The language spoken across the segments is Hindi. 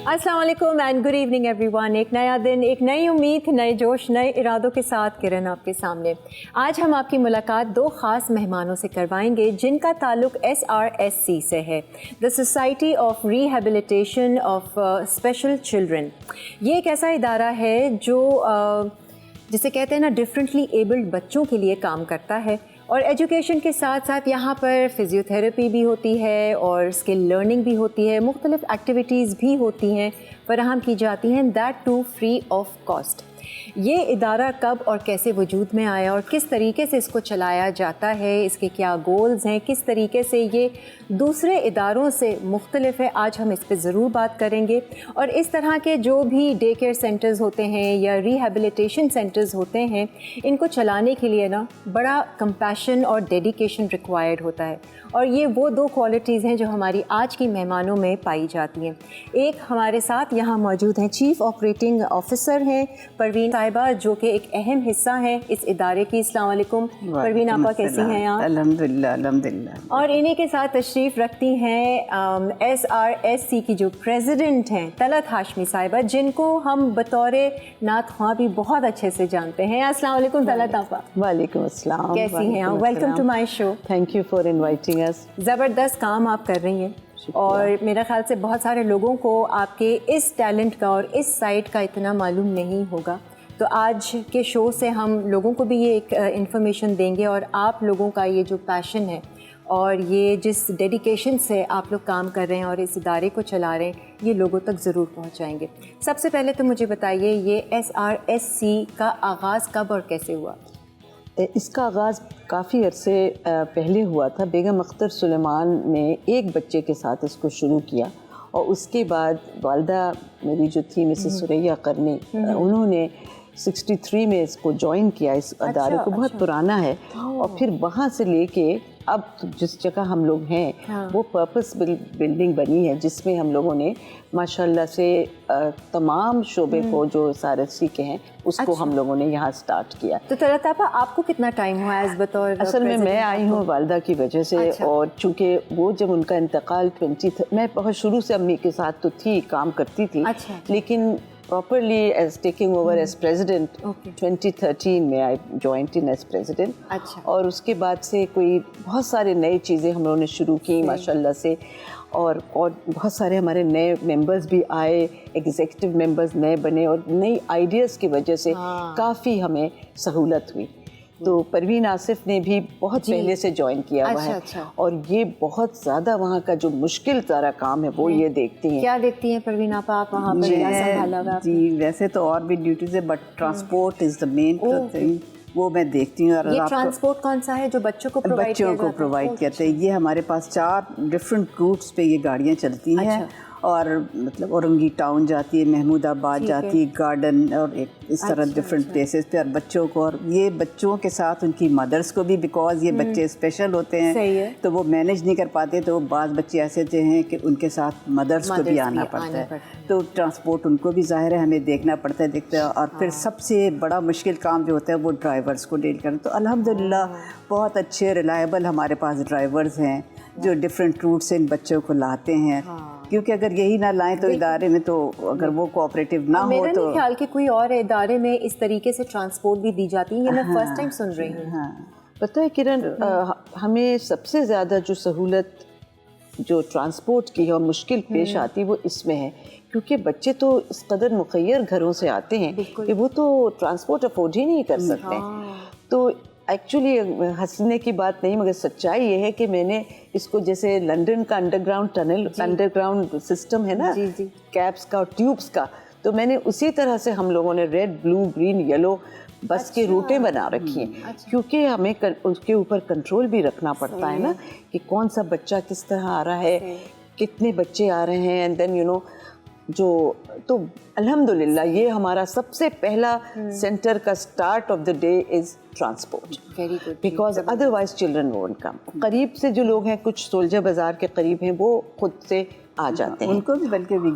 अस्सलाम वालेकुम एंड गुड इवनिंग एवरीवन। एक नया दिन, एक नई उम्मीद, नए जोश, नए इरादों के साथ किरण आपके सामने। आज हम आपकी मुलाकात दो ख़ास मेहमानों से करवाएंगे जिनका ताल्लुक SRSC से है, the society of rehabilitation of special children. ये एक ऐसा इदारा है जो जिसे कहते हैं ना डिफरेंटली एबल्ड बच्चों के लिए काम करता है और एजुकेशन के साथ साथ यहाँ पर फिज़ियोथेरेपी भी होती है और स्किल लर्निंग भी होती है, मुख्तलिफ़ एक्टिविटीज़ भी होती हैं, फराहम की जाती हैं, that too free of cost. ये इदारा कब और कैसे वजूद में आया और किस तरीके से इसको चलाया जाता है, इसके क्या गोल्स हैं, किस तरीके से ये दूसरे इदारों से मुख्तलिफ है, आज हम इस पर ज़रूर बात करेंगे। और इस तरह के जो भी डे केयर सेंटर्स होते हैं या रिहेबिलिटेशन सेंटर्स होते हैं, इनको चलाने के लिए ना बड़ा कंपैशन और डेडिकेशन रिक्वायर्ड होता है और ये वो दो क्वालिटीज़ हैं जो हमारी आज की मेहमानों में पाई जाती हैं। एक हमारे साथ यहाँ मौजूद हैं चीफ़ ऑपरेटिंग ऑफिसर हैं परवीन साहिबा, जो कि एक अहम हिस्सा है इस इदारे की। अस्सलाम वालेकुम परवीन आपा, कैसी हैं आप? अल्हम्दुलिल्लाह अल्हम्दुलिल्लाह। और इन्हीं के साथ तशरीफ़ रखती हैं SRSC की जो प्रेसिडेंट हैं तलत हाशमी साहिबा, जिनको हम बतौर नात ख्वां भी बहुत अच्छे से जानते हैं। अस्सलाम वालेकुम तलत आपा। वालेकुम अस्सलाम। कैसी हैं आप? Welcome to my show. Thank you for inviting us. ज़बरदस्त काम आप कर रही हैं और मेरा ख्याल से बहुत सारे लोगों को आपके इस टैलेंट का और इस साइट का इतना मालूम नहीं होगा, तो आज के शो से हम लोगों को भी ये एक इन्फॉर्मेशन देंगे और आप लोगों का ये जो पैशन है और ये जिस डेडिकेशन से आप लोग काम कर रहे हैं और इस इदारे को चला रहे हैं, ये लोगों तक ज़रूर पहुंचाएंगे। सबसे पहले तो मुझे बताइए, ये SRSC का आगाज़ कब और कैसे हुआ? इसका आगाज़ काफ़ी अरसे पहले हुआ था। बेगम अख्तर सुलेमान ने एक बच्चे के साथ इसको शुरू किया और उसके बाद वालदा मेरी जो थी मिसेस सुरैया करनी, उन्होंने 63 में इसको ज्वाइन किया। इस अदारे को बहुत पुराना है और फिर वहाँ से लेके अब जिस जगह हम लोग हैं वो पर्पस बिल्डिंग बनी है, जिसमें हम लोगों ने माशाल्लाह से तमाम शोबे को जो SRSC के हैं उसको हम लोगों ने यहाँ स्टार्ट किया। तो तलत आपा, आपको कितना टाइम हुआ एज बतौर? असल में मैं आई हूँ वालदा की वजह से। और चूँकि वो जब उनका इंतकाल मैं बहुत शुरू से अम्मी के साथ तो थी, काम करती थी, लेकिन properly as taking over as president 2013 में I joined in as president। और उसके बाद से कोई बहुत सारे नई चीज़ें हम लोगों ने शुरू की माशाल्लाह से, और बहुत सारे हमारे नए मेंबर्स भी आए, एग्जीक्यूटिव मेंबर्स नए बने और नई आइडियाज़ की वजह से काफ़ी हमें सहूलत हुई। तो परवीन आसिफ ने भी बहुत पहले से ज्वाइन किया हुआ है और ये बहुत ज़्यादा वहाँ का जो मुश्किल सारा काम है वो ये देखती हैं। क्या देखती हैं परवीन आप वहाँ पर? जी वैसे तो और भी ड्यूटीज़ है, but transport is the main thing, वो मैं देखती हूँ। और ये ट्रांसपोर्ट कौन सा है जो बच्चों को प्रोवाइड करते हैं? ये हमारे पास 4 डिफरेंट रूट्स पे ये गाड़ियाँ चलती हैं और मतलब औरंगी टाउन जाती है, महमूदाबाद जाती है, गार्डन और इस तरह डिफरेंट प्लेसेस पे, और बच्चों को, और ये बच्चों के साथ उनकी मदर्स को भी, बिकॉज ये बच्चे स्पेशल होते हैं तो वो मैनेज नहीं कर पाते, तो बाज़ बच्चे ऐसे होते हैं कि उनके साथ मदर्स को भी आना पड़ता है, तो ट्रांसपोर्ट उनको भी ज़ाहिर है हमें देखना पड़ता है, देखते हैं। और फिर सबसे बड़ा मुश्किल काम जो होता है वो ड्राइवर्स को डील करना। तो अल्हम्दुलिल्लाह बहुत अच्छे रिलायबल हमारे पास ड्राइवर्स हैं जो डिफरेंट रूट से इन बच्चों को लाते हैं, क्योंकि अगर यही ना लाएं तो इदारे में, तो अगर वो कोऑपरेटिव ना हो तो ख्याल के कोई और इदारे में इस तरीके से ट्रांसपोर्ट भी दी जाती है। ये मैं फर्स्ट टाइम सुन रही हूँ। पता है किरण, हमें सबसे ज़्यादा जो सहूलत जो ट्रांसपोर्ट की और मुश्किल पेश आती है वो इसमें है, क्योंकि बच्चे तो इस कदर मुखय्यर घरों से आते हैं कि वो तो ट्रांसपोर्ट अफोर्ड ही नहीं कर सकते। तो एक्चुअली हंसने की बात नहीं, मगर सच्चाई ये है कि मैंने इसको, जैसे लंदन का अंडरग्राउंड टनल, अंडरग्राउंड सिस्टम है ना कैब्स का और ट्यूब्स का, तो मैंने उसी तरह से हम लोगों ने रेड, ब्लू, ग्रीन, येलो बस की रूटें बना रखी हैं, क्योंकि हमें उसके ऊपर कंट्रोल भी रखना पड़ता है ना कि कौन सा बच्चा किस तरह आ रहा है, कितने बच्चे आ रहे हैं, एंड देन जो, तो अल्हम्दुलिल्लाह ये हमारा सबसे पहला सेंटर का start of the day is transport, because otherwise children won't come. करीब से जो लोग हैं, कुछ सोल्जर बाज़ार के करीब हैं, वो खुद से आ जाते हैं। उनको भी बल्कि we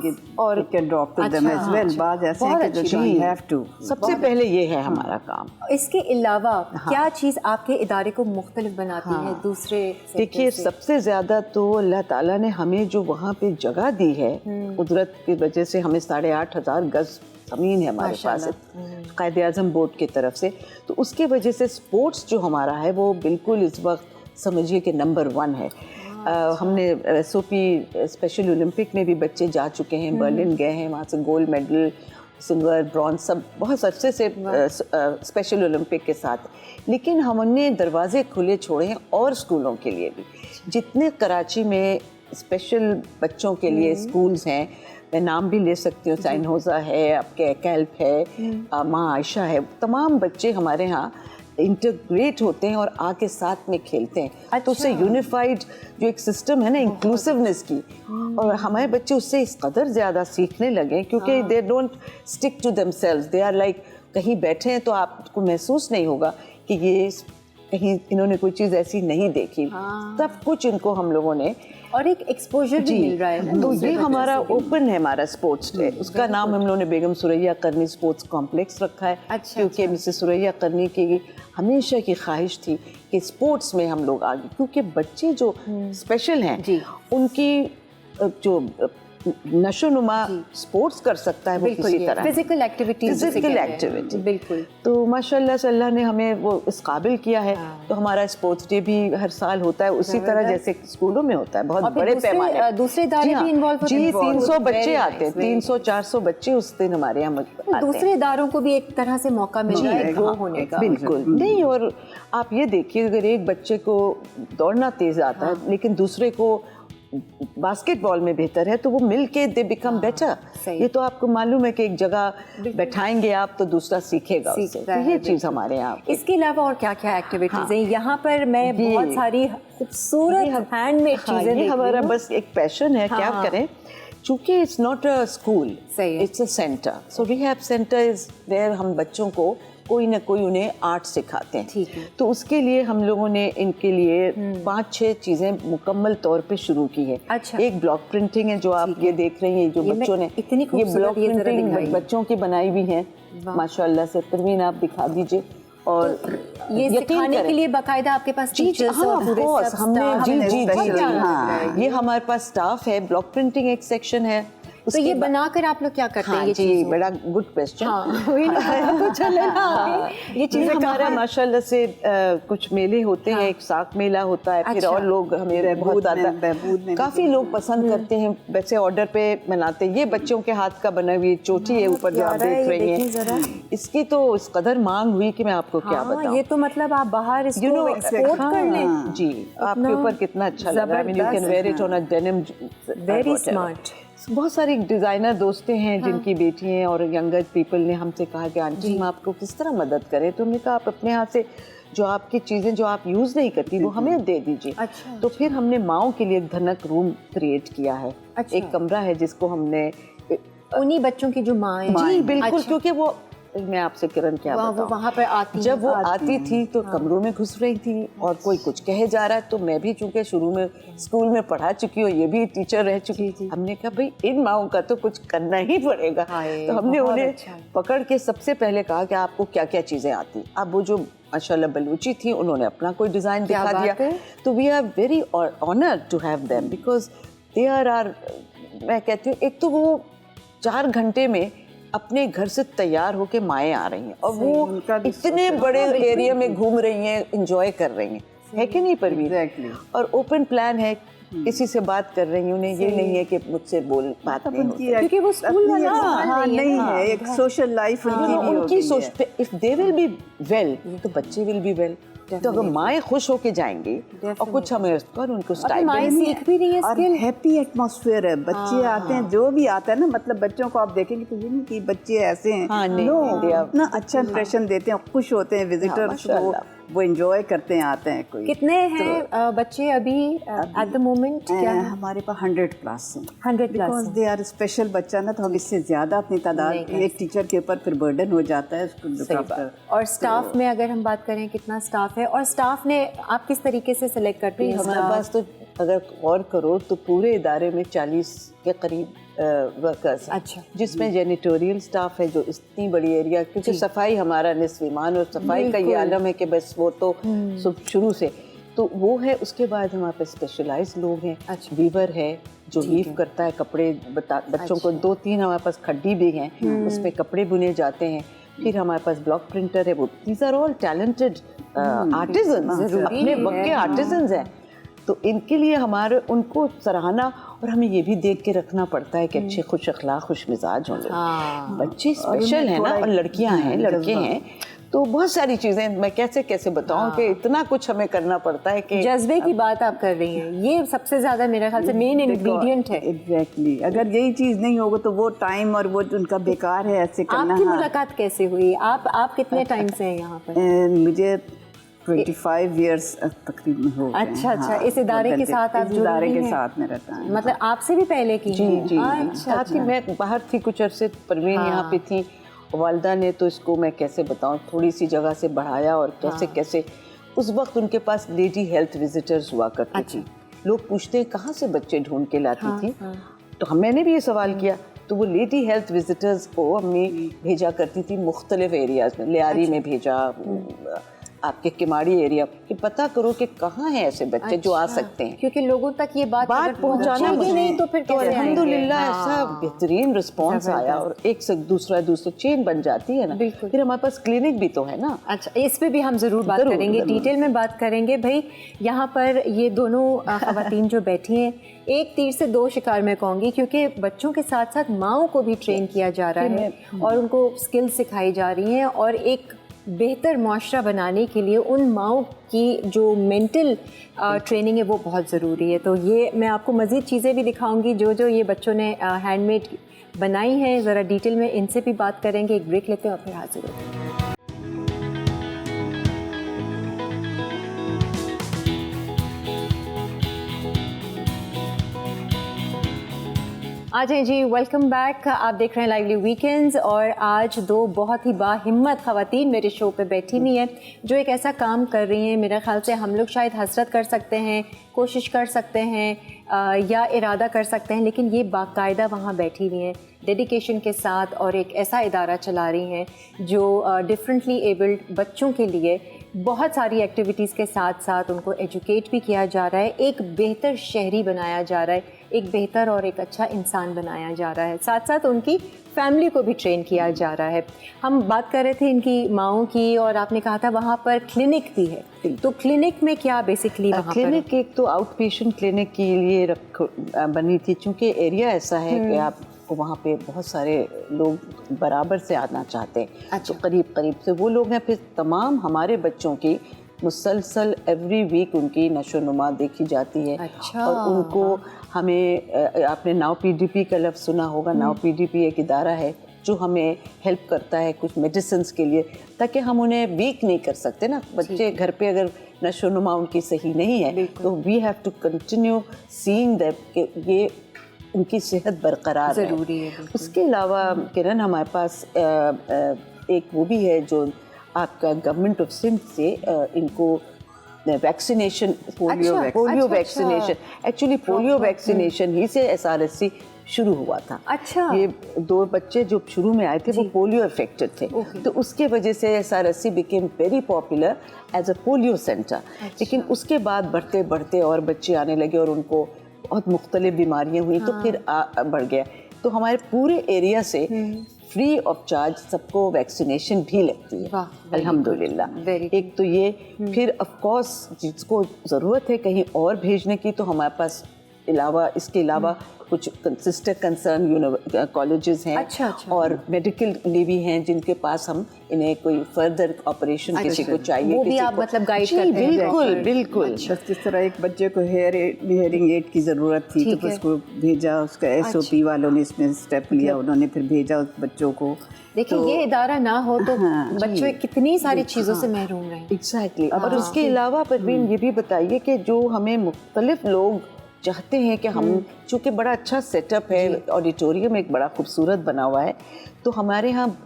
can drop to them as well. बात ऐसे है कि जो हैव टू, सबसे पहले ये है हमारा काम। इसके अलावा क्या चीज़ आपके इदारे को मुख्तलिफ बनाती है दूसरे सेक्टर देखिए, से? सबसे ज़्यादा तो अल्लाह ताला ने हमें जो वहाँ पे जगह दी है, कुदरत की वजह से हमें 8,500 गज ज़मीन है हमारे पास कायदे आज़म बोर्ड की तरफ से, तो उसके वजह से स्पोर्ट्स जो हमारा है वो बिल्कुल इस वक्त समझिए कि नंबर 1 है। हमने SOP स्पेशल ओलंपिक में भी बच्चे जा चुके हैं, बर्लिन गए हैं, वहाँ से गोल्ड मेडल, सिल्वर, ब्रॉन्ज, सब बहुत अच्छे से स्पेशल ओलंपिक के साथ। लेकिन हमने दरवाजे खुले छोड़े हैं और स्कूलों के लिए भी। जितने कराची में स्पेशल बच्चों के लिए स्कूल्स हैं, मैं नाम भी ले सकती हूँ, साइन होजा है, आपके कैल्प है, माँ आयशा है, तमाम बच्चे हमारे यहाँ इंटीग्रेट होते हैं और आके साथ में खेलते हैं। अच्छा। तो उससे यूनिफाइड जो एक सिस्टम है ना इंक्लूसिवनेस की, और हमारे बच्चे उससे इस कदर ज़्यादा सीखने लगे क्योंकि they don't stick to themselves, they are like कहीं बैठे हैं तो आपको महसूस नहीं होगा कि ये कहीं इन्होंने कोई चीज़ ऐसी नहीं देखी। सब कुछ इनको हम लोगों ने, और एक एक्सपोजर भी मिल रहा है ना। तो ये हमारा ओपन है हमारा स्पोर्ट्स डे। उसका नाम हम लोगों ने बेगम सुरैया करनी स्पोर्ट्स कॉम्प्लेक्स रखा है। अच्छा, क्योंकि मिसेस सुरैया करनी की हमेशा की ख्वाहिश थी कि स्पोर्ट्स में हम लोग आगे, क्योंकि बच्चे जो स्पेशल हैं उनकी जो नशो नुमा स्पोर्ट्स कर सकता है वो किसी तरह, फिजिकल एक्टिविटी बिल्कुल। तो माशाल्लाह से अल्लाह ने हमें वो इस काबिल किया है। तो हमारा स्पोर्ट्स डे भी हर साल होता है उसी तरह जैसे स्कूलों में होता है, बहुत बड़े पैमाने। दूसरे इदारे भी इन्वॉल्व होते हैं? 300 बच्चे आते हैं, 300-400 बच्चे उस दिन हमारे यहाँ आते हैं। दूसरे इदारों को भी एक तरह से मौका मिल रहा है ग्रो होने का। बिल्कुल नहीं, और आप ये देखिए अगर एक बच्चे को दौड़ना तेज आता है लेकिन दूसरे को बास्केटबॉल में बेहतर है तो वो मिलके दे बिकम बेटर। ये तो आपको मालूम है कि एक जगह बैठाएंगे आप तो दूसरा सीखेगा उससे। तो ये चीज़ हमारे यहाँ। इसके अलावा और क्या क्या एक्टिविटीज हैं यहाँ पर? मैं बहुत सारी खूबसूरत हैंडमेड चीजें ये हमारा बस एक पैशन है, क्या करें, चूँकि it's not a school, it's a centre. So we have centre is where हम बच्चों को कोई ना कोई उन्हें आर्ट सिखाते हैं। ठीक है। तो उसके लिए हम लोगों ने इनके लिए 5-6 चीज़ें मुकम्मल तौर पे शुरू की है। अच्छा। एक ब्लॉक प्रिंटिंग है जो आप ये देख रही हैं, जो बच्चों ने इतनी ये ब्लॉक प्रिंटिंग बच्चों की बनाई भी है माशाल्लाह से। परवीन आप दिखा दीजिए। और ये सिखाने के लिए बाकायदा आपके पास टीचर्स और पूरे सब हमने जी ये हमारे पास स्टाफ है। ब्लॉक प्रिंटिंग एक सेक्शन है। तो ये बनाकर आप लोग क्या करते हैं? ये जी बड़ा गुड क्वेश्चन। ये चीज़ें हमारा माशाल्लाह से कुछ मेले होते हैं, एक साख मेला होता है, फिर और लोग हमें बहुत ज़्यादा काफ़ी लोग पसंद करते हैं, वैसे ऑर्डर पे बनाते हैं। ये बच्चों के हाथ का बना हुई चोटी है ऊपर जो आप देख रही हैं, इसकी तो इस कदर मांग हुई कि मैं आपको क्या बताऊं। ये तो मतलब आप बाहर इसको एक्सपोर्ट कर लें। जी आपके ऊपर कितना अच्छा लग रहा है। You can wear it on a denim. Very smart. बहुत सारी डिज़ाइनर दोस्तें हैं जिनकी बेटी हैं और यंगर पीपल ने हमसे कहा कि आंटी हम आपको किस तरह मदद करें। तो हमने कहा आप अपने हाथ से जो आपकी चीज़ें जो आप यूज़ नहीं करती वो हमें दे दीजिए। अच्छा। तो फिर हमने माओ के लिए एक धनक रूम क्रिएट किया है। अच्छा। एक कमरा है जिसको हमने उन्हीं बच्चों की जो माएँ। जी बिल्कुल। क्योंकि वो मैं आपसे किरण क्या बताऊं, वहाँ पर आती जब वो आती थी तो कमरों में घुस रही थी और कोई कुछ कहे जा रहा है। तो मैं भी चूंकि शुरू में स्कूल में पढ़ा चुकी हूँ, ये भी टीचर रह चुकी, हमने कहा भाई इन माओं का तो कुछ करना ही पड़ेगा। तो हमने उन्हें पकड़ के सबसे पहले कहा कि आपको क्या क्या चीज़ें आती। अब वो जो माशाल्लाह बलूची थी उन्होंने अपना कोई डिज़ाइन दिखा दिया। तो we are very honoured to have them because they are मैं कहती हूँ, एक तो वो 4 घंटे में अपने घर से तैयार होके माएँ आ रही हैं और वो इतने बड़े एरिया में घूम रही हैं, एंजॉय कर रही हैं, है कि नहीं परवीन? और ओपन प्लान है, किसी से बात कर रही हूँ, ये नहीं है कि मुझसे बोल बात नहीं होती, क्योंकि वो स्कूल वाला नहीं है, एक सोशल लाइफ उनकी सोच। If they will be well तो बच्चे विल बी वेल। तो अगर माएँ खुश होके जाएंगी और कुछ हमें पर उनको माएँ सीख भी रही है और हैप्पी एटमॉस्फेयर है। बच्चे आते हैं, जो भी आता है ना, मतलब बच्चों को आप देखेंगे तो ये नहीं कि बच्चे ऐसे हैं, नो इतना अच्छा इंप्रेशन देते हैं, खुश होते हैं विजिटर्स को वो एंजॉय करते हैं, आते हैं। कोई कितने हैं बच्चे अभी एट द मोमेंट? क्या है? हमारे पास 100 प्लस हैं। 100 plus because they are special बच्चा ना, तो हम इससे ज़्यादा अपनी तादाद, एक टीचर के ऊपर फिर बर्डन हो जाता है उसको look after। और स्टाफ में अगर हम बात करें कितना स्टाफ है, और स्टाफ ने आप किस तरीके से सिलेक्ट करते हैं? हमारे पास तो अगर और करो तो पूरे इदारे में 40 के करीब वर्कर्स हैं। अच्छा। जिसमें जेनिटोरियल स्टाफ है जो इतनी बड़ी एरिया, क्योंकि सफाई हमारा निस्फ ईमान, और सफाई का ये आलम है कि बस वो तो शुरू से तो वो है। उसके बाद हमारे पास स्पेशलाइज लोग हैं। अच्छा। वीवर है जो वीव करता है कपड़े, बच्चों को 2-3 हमारे पास खड्डी भी हैं, उसमें कपड़े बुने जाते हैं। फिर हमारे पास ब्लॉक प्रिंटर है। वो these are all talented artisans, अपने वक्त के आर्टिजन्स हैं। तो इनके लिए हमारे उनको सराहना, और हमें ये भी देख के रखना पड़ता है कि अच्छे खुश अखलाक, खुश मिजाज हों लोग। बच्चे स्पेशल हैं ना, और लड़कियां हैं, लड़के हैं, तो बहुत सारी चीज़ें मैं कैसे बताऊं कि इतना कुछ हमें करना पड़ता है कि जज्बे की बात आप कर रही हैं, ये सबसे ज़्यादा मेरे ख्याल से मेन इंग्रेडिएंट है। एग्जैक्टली। अगर यही चीज़ नहीं होगा तो वो टाइम और वो उनका बेकार है ऐसे करना। आपकी मुलाकात कैसे हुई? आप कितने टाइम से हैं यहाँ पर? मुझे 25 इयर्स तकरीबन हो गए। अच्छा, इस इदारे के साथ आप जुड़ी इदारे के हैं? साथ में रहता है। मतलब आपसे भी पहले की हैं? जी। अच्छा, साथ ही मैं बाहर थी कुछ अरसे, परवीन यहाँ पे थी। वालदा ने तो इसको मैं कैसे बताऊँ, थोड़ी सी जगह से बढ़ाया, और कैसे उस वक्त उनके पास लेडी हेल्थ विजिटर्स हुआ करती थी। लोग पूछते हैं कहाँ से बच्चे ढूंढ के लाती थी, तो मैंने भी ये सवाल किया। तो वो लेडी हेल्थ विजिटर्स को अम्मी भेजा करती थी मुख्तलिफ एरियाज में। लियारी में भेजा, आपके किमाड़ी एरिया, कि पता करो कि कहाँ हैं ऐसे बच्चे जो आ सकते हैं, क्योंकि लोगों तक ये बात पहुंचाना ही नहीं तो फिर कैसे अल्हम्दुलिल्लाह ऐसा बेहतरीन रिस्पांस आया, और एक से दूसरा चेन बन जाती है ना। फिर हमारे पास क्लिनिक भी तो है ना। अच्छा, इस पे भी हम जरूर बात करेंगे, डिटेल में बात करेंगे। भाई यहाँ पर ये दोनों खवातीन जो बैठी हैं, एक तीर से दो शिकार मैं कहूँगी, क्योंकि बच्चों के साथ साथ माओं को भी ट्रेन किया जा रहा है और उनको स्किल्स सिखाई जा रही हैं, और एक बेहतर मुआशरा बनाने के लिए उन माओं की जो मेंटल ट्रेनिंग है वो बहुत ज़रूरी है। तो ये मैं आपको मज़ीद चीज़ें भी दिखाऊंगी जो ये बच्चों ने हैंडमेड बनाई हैं, ज़रा डिटेल में इनसे भी बात करेंगे। एक ब्रेक लेते हैं और फिर हाजिर होते हैं। आ जाए जी, वेलकम बैक। आप देख रहे हैं लाइवली वीकेंड्स, और आज दो बहुत ही बाहिम्मत खवातीन मेरे शो पे बैठी हुई हैं जो एक ऐसा काम कर रही हैं, मेरे ख्याल से हम लोग शायद हसरत कर सकते हैं, कोशिश कर सकते हैं या इरादा कर सकते हैं, लेकिन ये बाकायदा वहाँ बैठी हुई हैं डेडिकेशन के साथ, और एक ऐसा इदारा चला रही हैं जो डिफरेंटली एबल्ड बच्चों के लिए बहुत सारी एक्टिविटीज़ के साथ साथ उनको एजुकेट भी किया जा रहा है, एक बेहतर शहरी बनाया जा रहा है, एक बेहतर और एक अच्छा इंसान बनाया जा रहा है, साथ साथ उनकी फैमिली को भी ट्रेन किया जा रहा है। हम बात कर रहे थे इनकी माओं की, और आपने कहा था वहाँ पर क्लिनिक भी है, तो क्लिनिक में क्या बेसिकली वहाँ क्लिनिक एक तो आउट पेशेंट क्लिनिक के लिए बनी थी, चूँकि एरिया ऐसा है कि आपको वहाँ पे बहुत सारे लोग बराबर से आना चाहते हैं। अच्छा। तो करीब से वो लोग हैं। फिर तमाम हमारे बच्चों की मुसलसल एवरी वीक उनकी नशोनुमा देखी जाती है। अच्छा। और उनको हमें आपने नाव पीडीपी का लफ्ज़ सुना होगा। नाव पीडीपी एक इदारा है जो हमें हेल्प करता है कुछ मेडिसिन्स के लिए, ताकि हम उन्हें वीक नहीं कर सकते ना। बच्चे घर पे अगर नशोनुमा उनकी सही नहीं है तो we have to continue seeing that कि ये उनकी सेहत बरकरार ज़रूरी है। उसके अलावा किरण हमारे पास एक वो भी है जो आपका गवर्नमेंट ऑफ सिंध से इनको vaccination, polio vaccination, actually polio vaccination ही से SRSC शुरू हुआ था। अच्छा। ये दो बच्चे जो शुरू में आए थे वो पोलियो अफेक्टेड थे, तो उसके वजह से SRSC became very popular as a polio centre. लेकिन उसके बाद बढ़ते बढ़ते और बच्चे आने लगे और उनको बहुत मुख्तलिफ बीमारियां हुई, तो फिर बढ़ गया। तो हमारे पूरे एरिया से फ्री ऑफ चार्ज सबको वैक्सीनेशन भी लगती है, अल्हम्दुलिल्लाह। एक तो ये, फिर ऑफ कोर्स जिसको ज़रूरत है कहीं और भेजने की, तो हमारे पास अलावा इसके अलावा कुछ सिस्टर कंसर्न कॉलेजेस हैं। अच्छा। और मेडिकल लिए भी हैं जिनके पास हम इन्हें कोई फर्दर ऑपरेशन किसी को चाहिए, वो भी किसी आप को, मतलब गाइड जी, करते हैं? बिल्कुल बिल्कुल। बस जिस तरह एक बच्चे को हेयरिंग एड की ज़रूरत थी तो उसको भेजा, उसका SOP वालों ने इसमें स्टेप लिया, उन्होंने फिर भेजा उस बच्चों को। देखिए ये इदारा ना हो तो बच्चे कितनी सारी चीज़ों से महरूम रहे। एग्जैक्टली। और उसके अलावा परवीन ये भी बताइए कि जो हमें मुख्तलिफ लोग चाहते हैं कि हम, चूँकि बड़ा अच्छा सेटअप है, ऑडिटोरियम एक बड़ा खूबसूरत बना हुआ है, तो हमारे यहाँ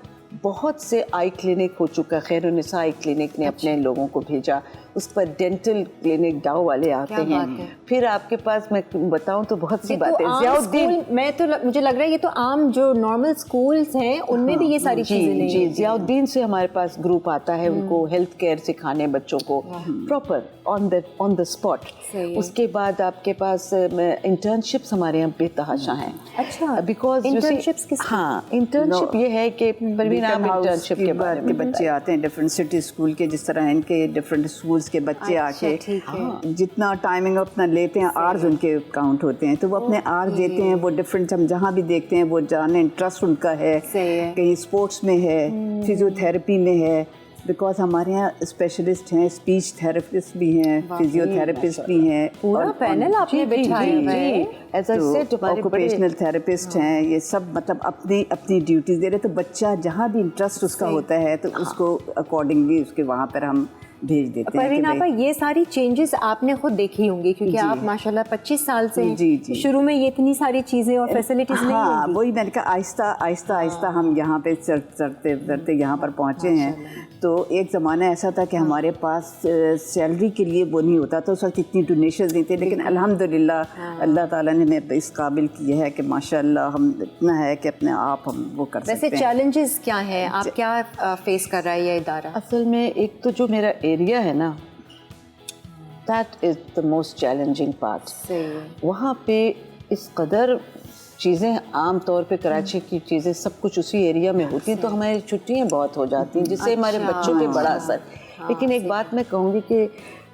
बहुत से आई क्लिनिक हो चुका। खैरुन्निसा आई क्लिनिक ने अपने लोगों को भेजा, उस पर डेंटल क्लिनिक डाउ वाले आते हैं। फिर आपके पास मैं बताऊं तो बहुत सी बातें, ज़ियाउद्दीन, मैं तो मुझे लग रहा है ये तो आम जो नॉर्मल स्कूल्स हैं उनमें भी ये सारी चीजें नहीं जी, ज़ियाउद्दीन से हमारे पास ग्रुप आता है उनको हेल्थ केयर सिखाने बच्चों को प्रॉपर ऑन द स्पॉट। उसके बाद आपके पास इंटर्नशिप्स हमारे यहाँ बेतहाशा हैं। अच्छा, बिकॉज इंटर्नशिप्स किस? हाँ, इंटर्नशिप ये है कि परवीन आप इंटर्नशिप के बारे में बच्चे आते हैं डिफरेंट सिटी स्कूल के, जिस तरह इनके डिफरेंट स्कूल्स के बच्चे आके जितना टाइमिंग अपना लेते हैं, आवर्स उनके काउंट होते हैं, तो वो अपने आवर्स देते हैं। वो डिफरेंट, हम जहाँ भी देखते हैं वो जाने इंटरेस्ट उनका है, कहीं स्पोर्ट्स में है, फिजियोथेरेपी में है, बिकॉज हमारे यहाँ स्पेशलिस्ट हैं, स्पीच थेरेपिस्ट भी हैं, फिजियोथेरेपिस्ट भी हैं, पूरा पैनल आपने बिठाया हुआ है। ऑक्यूपेशनल थेरेपिस्ट हैं, ये सब मतलब अपनी अपनी ड्यूटीज दे रहे। तो बच्चा जहाँ भी इंटरेस्ट उसका होता है तो उसको अकॉर्डिंगली उसके वहाँ पर हम भेज देते हैं। परवीन आपा, ये सारी चेंजेस आपने खुद देखी होंगी क्योंकि आप माशाल्लाह 25 साल से हैं। जी। शुरू में ये इतनी सारी चीज़ें और फैसिलिटीज़ नहीं होंगी। वही मैंने कहा, आहिस्ता हम यहाँ पे चढ़ते यहाँ पर पहुँचे हैं। तो एक ज़माना ऐसा था कि हमारे पास सैलरी के लिए वो नहीं होता था, उस वक्त इतनी डोनेशन नहीं थे, लेकिन अल्हम्दुलिल्लाह अल्लाह ताला ने हमें इस काबिल किया है कि माशाल्लाह हम इतना है कि अपने आप हम वो कर सकते हैं। वैसे चैलेंजेस क्या हैं, आप क्या फेस कर रहा है ये इदारा? असल में एक तो जो मेरा एरिया है ना, that is the most challenging part. वहाँ पे इस कदर चीज़ें, आम तौर पे कराची की चीज़ें सब कुछ उसी एरिया में होती हैं, तो हमारी छुट्टियाँ बहुत हो जाती हैं, जिससे हमारे बच्चों पे बड़ा असर। लेकिन एक बात मैं कहूँगी कि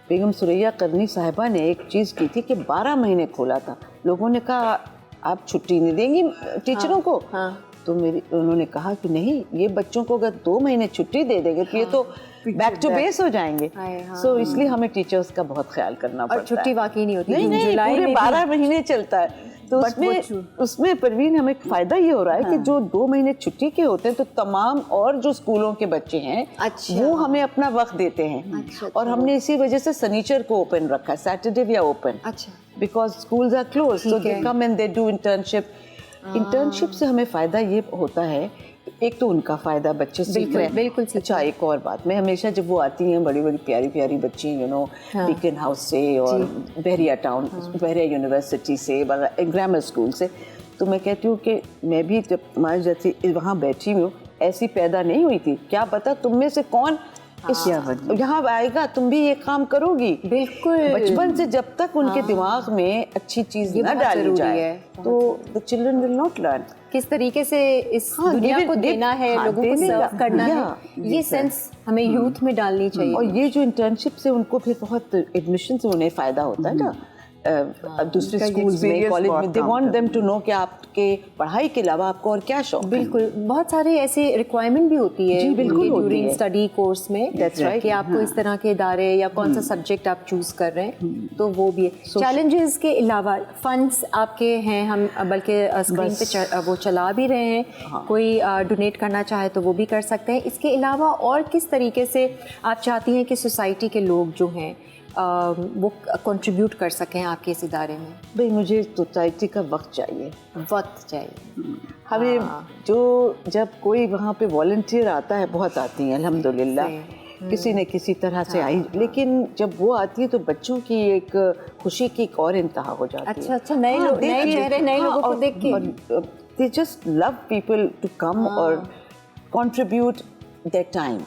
बेगम सुरैया करनी साहिबा ने एक चीज़ की थी कि 12 महीने खोला था। लोगों ने कहा आप छुट्टी नहीं देंगी टीचरों को? तो उन्होंने कहा कि नहीं, ये बच्चों को अगर 2 महीने छुट्टी दे देंगे तो ये तो बैक टू बेस हो जाएंगे। सो इसलिए हमें टीचर्स का बहुत ख्याल करना पड़ता है। और छुट्टी वाकई नहीं होती, नहीं, पूरे 12 महीने चलता है। तो उसमें परवीन हमें फ़ायदा ये हो रहा है कि जो 2 महीने छुट्टी के होते हैं तो तमाम और जो स्कूलों के बच्चे हैं वो हमें अपना वक्त देते हैं। और हमने इसी वजह से शनिचर को ओपन रखा है, सैटरडे भी open, because schools are close, so they come and they do internship. Internship से हमें फ़ायदा ये होता है, एक तो उनका फ़ायदा, बच्चे सीख रहे हैं। बिल्कुल। अच्छा, एक और बात, मैं हमेशा जब वो आती हैं बड़ी बड़ी प्यारी प्यारी बच्ची, बीकन हाउस से और बहरिया टाउन, बहरिया यूनिवर्सिटी से, ग्रामर स्कूल से, तो मैं कहती हूँ कि मैं भी जब हमारे जैसे वहाँ बैठी हूँ, ऐसी पैदा नहीं हुई थी, क्या पता तुम में से कौन यहाँ आएगा, तुम भी ये काम करोगी। बिल्कुल, बचपन से जब तक उनके दिमाग में अच्छी चीज न डाली जाए तो the children will not learn. किस तरीके से इस दुनिया को देना है, लोगों को सर्व करना है, ये सेंस हमें यूथ में डालनी चाहिए। और ये जो इंटर्नशिप से उनको फिर बहुत एडमिशन से उन्हें फ़ायदा होता है ना, दूसरे स्कूल्स में, कॉलेज में, they want them to know कि आपके पढ़ाई के अलावा आपको और क्या शौक है। बिल्कुल, बहुत सारे ऐसे रिक्वायरमेंट भी होती है ड्यूरिंग स्टडी कोर्स में, कि आपको इस तरह के इदारे या कौन सा सब्जेक्ट आप चूज कर रहे हैं, तो वो भी है। चैलेंजेस के अलावा फंड्स आपके हैं, हम बल्कि स्क्रीन पे वो चला भी रहे हैं, कोई डोनेट करना चाहे तो वो भी कर सकते हैं। इसके अलावा और किस तरीके से आप चाहती हैं कि सोसाइटी के लोग जो हैं वो कंट्रीब्यूट कर सकें आपके इस इदारे में? भाई, मुझे सोसाइटी का वक्त चाहिए। हमें जो जब कोई वहाँ पे वॉलंटियर आता है, बहुत आती हैं अल्हम्दुलिल्लाह, किसी न किसी तरह से आई, लेकिन जब वो आती है तो बच्चों की एक खुशी की एक और इंतहा हो जाती है। अच्छा, नए चेहरे, नए लोगों को देख के they just love people to come और कंट्रीब्यूट देयर टाइम।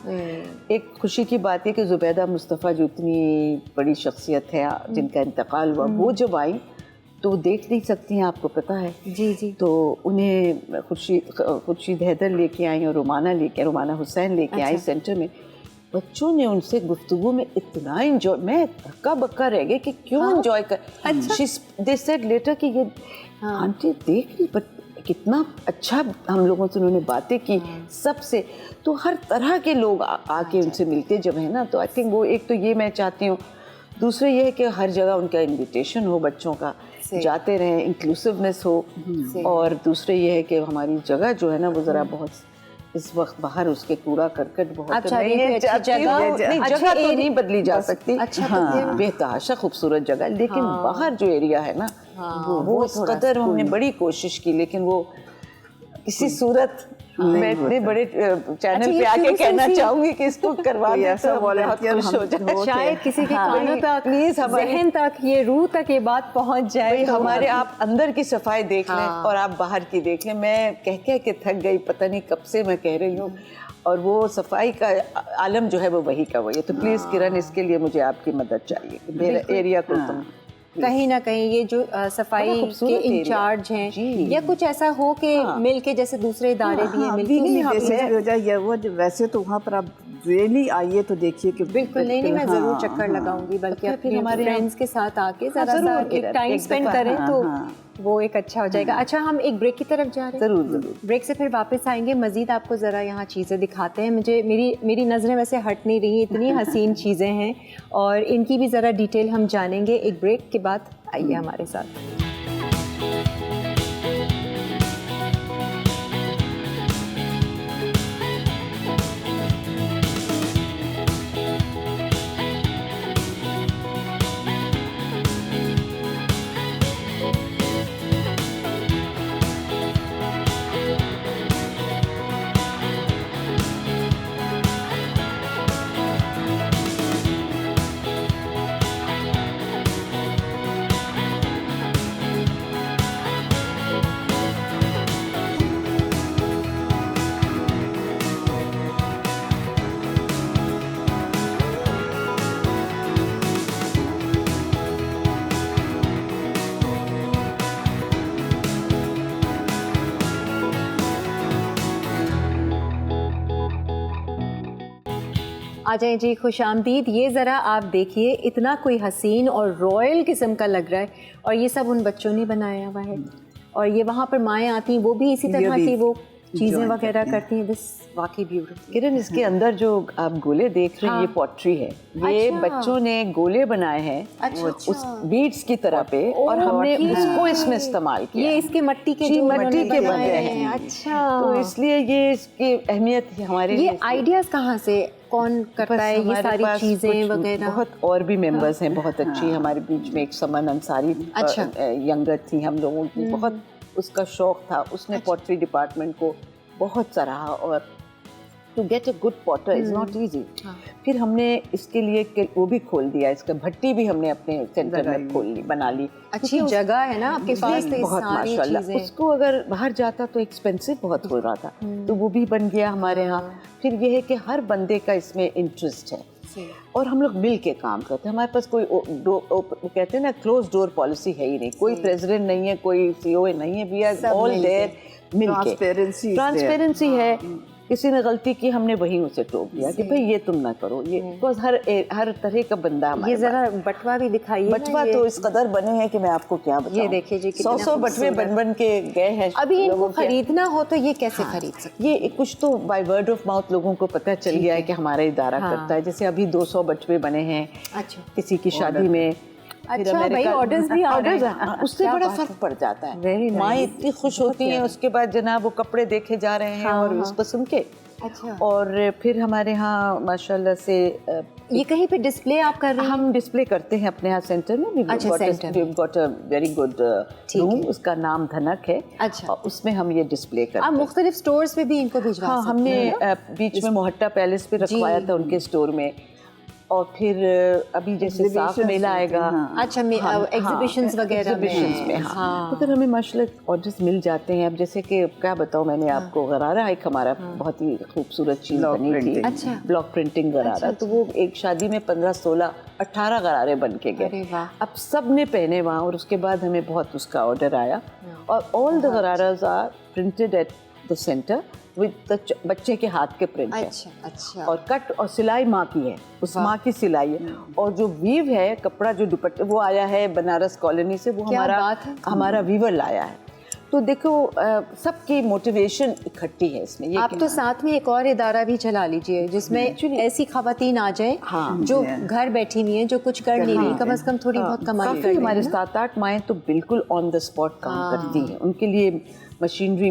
एक खुशी की बात है कि जुबैदा मुस्तफ़ा जो इतनी बड़ी शख्सियत है जिनका इंतकाल हुआ, वो जब आई तो देख नहीं सकती हैं, आपको पता है। जी। तो उन्हें खुर्शीद हैदर लेके आई और रुमाना हुसैन लेके आई सेंटर में। बच्चों ने उनसे गुफ्तगू में इतना एंजॉय, मैं हक्का बक्का रह गई कि क्यों एंजॉय कर। दे सेड लेटर कि ये आंटी देख रही बट कितना अच्छा हम लोगों से उन्होंने बातें की सबसे। तो हर तरह के लोग आके उनसे मिलते जब है ना, तो आई थिंक वो एक तो ये मैं चाहती हूँ। दूसरा ये है कि हर जगह उनका इनविटेशन हो बच्चों का, जाते रहें, इंक्लूसिवनेस हो। और दूसरे ये है कि हमारी जगह जो है ना वो ज़रा बहुत इस वक्त बाहर उसके कूड़ा करकट बहुत अच्छा, नहीं है। जगह तो नहीं बदली जा सकती। अच्छा, हाँ, बेतहाशा खूबसूरत जगह, लेकिन बाहर जो एरिया है ना वो इस कदर हमने बड़ी कोशिश की, लेकिन वो किसी सूरत मैं इतने बड़े चैनल पे आके कहना चाहूंगी कि इसको करवा दे तो बहुत खुश हो जाए। शायद किसी के कानों तक, प्लीज ज़हन तक, ये रूह तक ये बात पहुंच जाए। तो हमारे आप अंदर की सफाई देख लें और आप बाहर की देख लें। मैं कह के थक गई, पता नहीं कब से मैं कह रही हूँ, और वो सफाई का आलम जो है वो वही का वही है। तो प्लीज किरण, इसके लिए मुझे आपकी मदद चाहिए। मेरे एरिया को तुम कहीं ना कहीं ये जो सफाई के इंचार्ज हैं या कुछ ऐसा हो कि मिलके, जैसे दूसरे इदारे भी हैं मिलके, वैसे तो वहाँ पर आप रियली आइए तो देखिए कि बिल्कुल नहीं मैं जरूर चक्कर लगाऊंगी, बल्कि अपने हमारे फ्रेंड्स के साथ आके ज़रा एक टाइम स्पेंड करें तो वो एक अच्छा हो जाएगा। अच्छा, हम एक ब्रेक की तरफ जा रहे हैं। जरूर। ब्रेक से फिर वापस आएंगे, मजीद आपको ज़रा यहाँ चीज़ें दिखाते हैं। मुझे मेरी नज़रें वैसे हट नहीं रही, इतनी हसीन चीज़ें हैं और इनकी भी ज़रा डिटेल हम जानेंगे एक ब्रेक के बाद। आइए हमारे साथ। आ जाएं जी, खुश आमदीद। ये ज़रा आप देखिए, इतना कोई हसीन और रॉयल किस्म का लग रहा है, और ये सब उन बच्चों ने बनाया हुआ है। और ये वहाँ पर माएँ आती हैं, वो भी इसी तरह की वो चीज़ें वगैरह करती हैं। दिस वाकई ब्यूटीफुल। किरण, इसके अंदर जो आप गोले देख रहे हैं, ये पॉटरी है। ये बच्चों ने गोले बनाए हैं उस बीड्स की तरह पे, और हमने उसको इसमें इस्तेमाल किया। ये इसके मट्टी के बनते हैं। अच्छा, तो इसलिए ये इसकी अहमियत हमारे ये आइडियाज कहाँ से, कौन करता है ये सारी चीजें वगैरह? बहुत और भी मेंबर्स हैं बहुत अच्छी हमारे बीच में। एक समन अंसारी यंगर थी हम लोगों की, बहुत उसका शौक था, उसने पॉटरी डिपार्टमेंट को बहुत सराहा। और to get a good potter is not easy. फिर हमने इसके लिए वो भी खोल दिया, इसका भट्टी भी हमने अपने सेंटर में बना ली। अच्छी जगह है ना आपके पास, तो बहुत माशाल्लाह। उसको अगर बाहर जाता तो एक्सपेंसिव बहुत हो रहा था, तो वो भी बन गया हमारे यहाँ। फिर ये है कि हर बंदे का इसमें इंटरेस्ट है और हम लोग मिल के काम करते हैं। हमारे पास कोई कहते हैं ना क्लोज डोर पॉलिसी है ही नहीं, कोई प्रेसिडेंट नहीं है, कोई सीईओ नहीं है, वी आर ऑल देयर मिलके। ट्रांसपेरेंसी है। किसी ने गलती की, हमने वहीं उसे टोक दिया कि भाई ये तुम ना करो। ये बिकॉज हर तरह का बंदा हमारे। ये जरा बटवा भी दिखाइए। बटवा तो इस कदर बने हैं कि मैं आपको क्या बताऊं। ये देखिए जी, 100 बटवे बन के गए हैं। अभी इनको खरीदना हो तो ये कैसे खरीद सकते? ये कुछ तो बाय वर्ड ऑफ माउथ लोगों को पता चल गया है कि हमारा इदारा करता है। जैसे अभी 200 बटवे बने हैं किसी की शादी में। अच्छा भाई, ऑर्डर्स भी आ रहे हैं, उससे बड़ा फर्क पड़ जाता है। माँ इतनी खुश होती हैं, उसके बाद जनाब वो कपड़े देखे जा रहे हैं और उसको सुन के। अच्छा। और फिर हमारे यहाँ माशाल्लाह से ये कहीं पे डिस्प्ले आप कर रहे हैं? हम डिस्प्ले करते हैं अपने यहाँ सेंटर में। We got a very good room, उसका नाम धनक है। अच्छा। उसमें हम ये डिस्प्ले करते हैं। आप मुख्तलिफ स्टोर्स पे भी इनको भिजवा सकते हैं? हमने बीच में मोहट्टा पैलेस पे रखवाया था उनके स्टोर में। और फिर अभी जैसे साफ मेला आएगा। अच्छा, एग्जीबिशंस वगैरह में। हाँ, तो फिर हमें माशाल्लाह ऑर्डर्स मिल जाते हैं। अब जैसे कि क्या बताऊँ, मैंने आपको गरारा एक हमारा बहुत ही खूबसूरत चीज़ बनी थी। अच्छा। ब्लॉक प्रिंटिंग गरारा। तो वो एक शादी में 15, 16, 18 गरारे बन के गए। अब सब ने पहने वहाँ, और उसके बाद हमें बहुत उसका ऑर्डर आया। और all the ghararas are printed at the centre with बच्चे के हाथ के प्रिंट है। अच्छा अच्छा। और कट और सिलाई माँ की है, उस माँ की सिलाई है। और जो वीव है कपड़ा, जो दुपट्टे, वो आया है बनारस कॉलोनी से, वो क्या बात है? हमारा वीवर लाया है। तो देखो सबकी मोटिवेशन इकट्ठी है इसमें। ये आप तो साथ में एक और इदारा भी चला लीजिए जिसमें ऐसी खवातीन आ जाए जो घर बैठी नहीं है, जो कुछ कर नहीं रही, कम से कम थोड़ी बहुत कमाई कर। हमारे 7-8 माएँ तो बिल्कुल ऑन द स्पॉट काम करती हैं। उनके लिए मशीन भी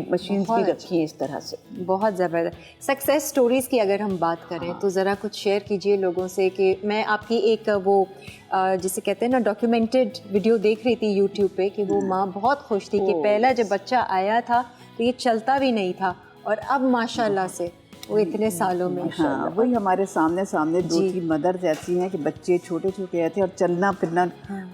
रखी है इस तरह से। बहुत ज़बरदस्त। सक्सेस स्टोरीज़ की अगर हम बात करें तो ज़रा कुछ शेयर कीजिए लोगों से। कि मैं आपकी एक वो जिसे कहते हैं ना डॉक्यूमेंटेड वीडियो देख रही थी यूट्यूब पे कि वो माँ बहुत खुश थी कि पहला जब बच्चा आया था तो ये चलता भी नहीं था और अब माशाल्लाह से वो इतने सालों में। हाँ, वही हमारे सामने 2-3 मदर्स ऐसी हैं कि बच्चे छोटे छोटे आते हैं और चलना फिरना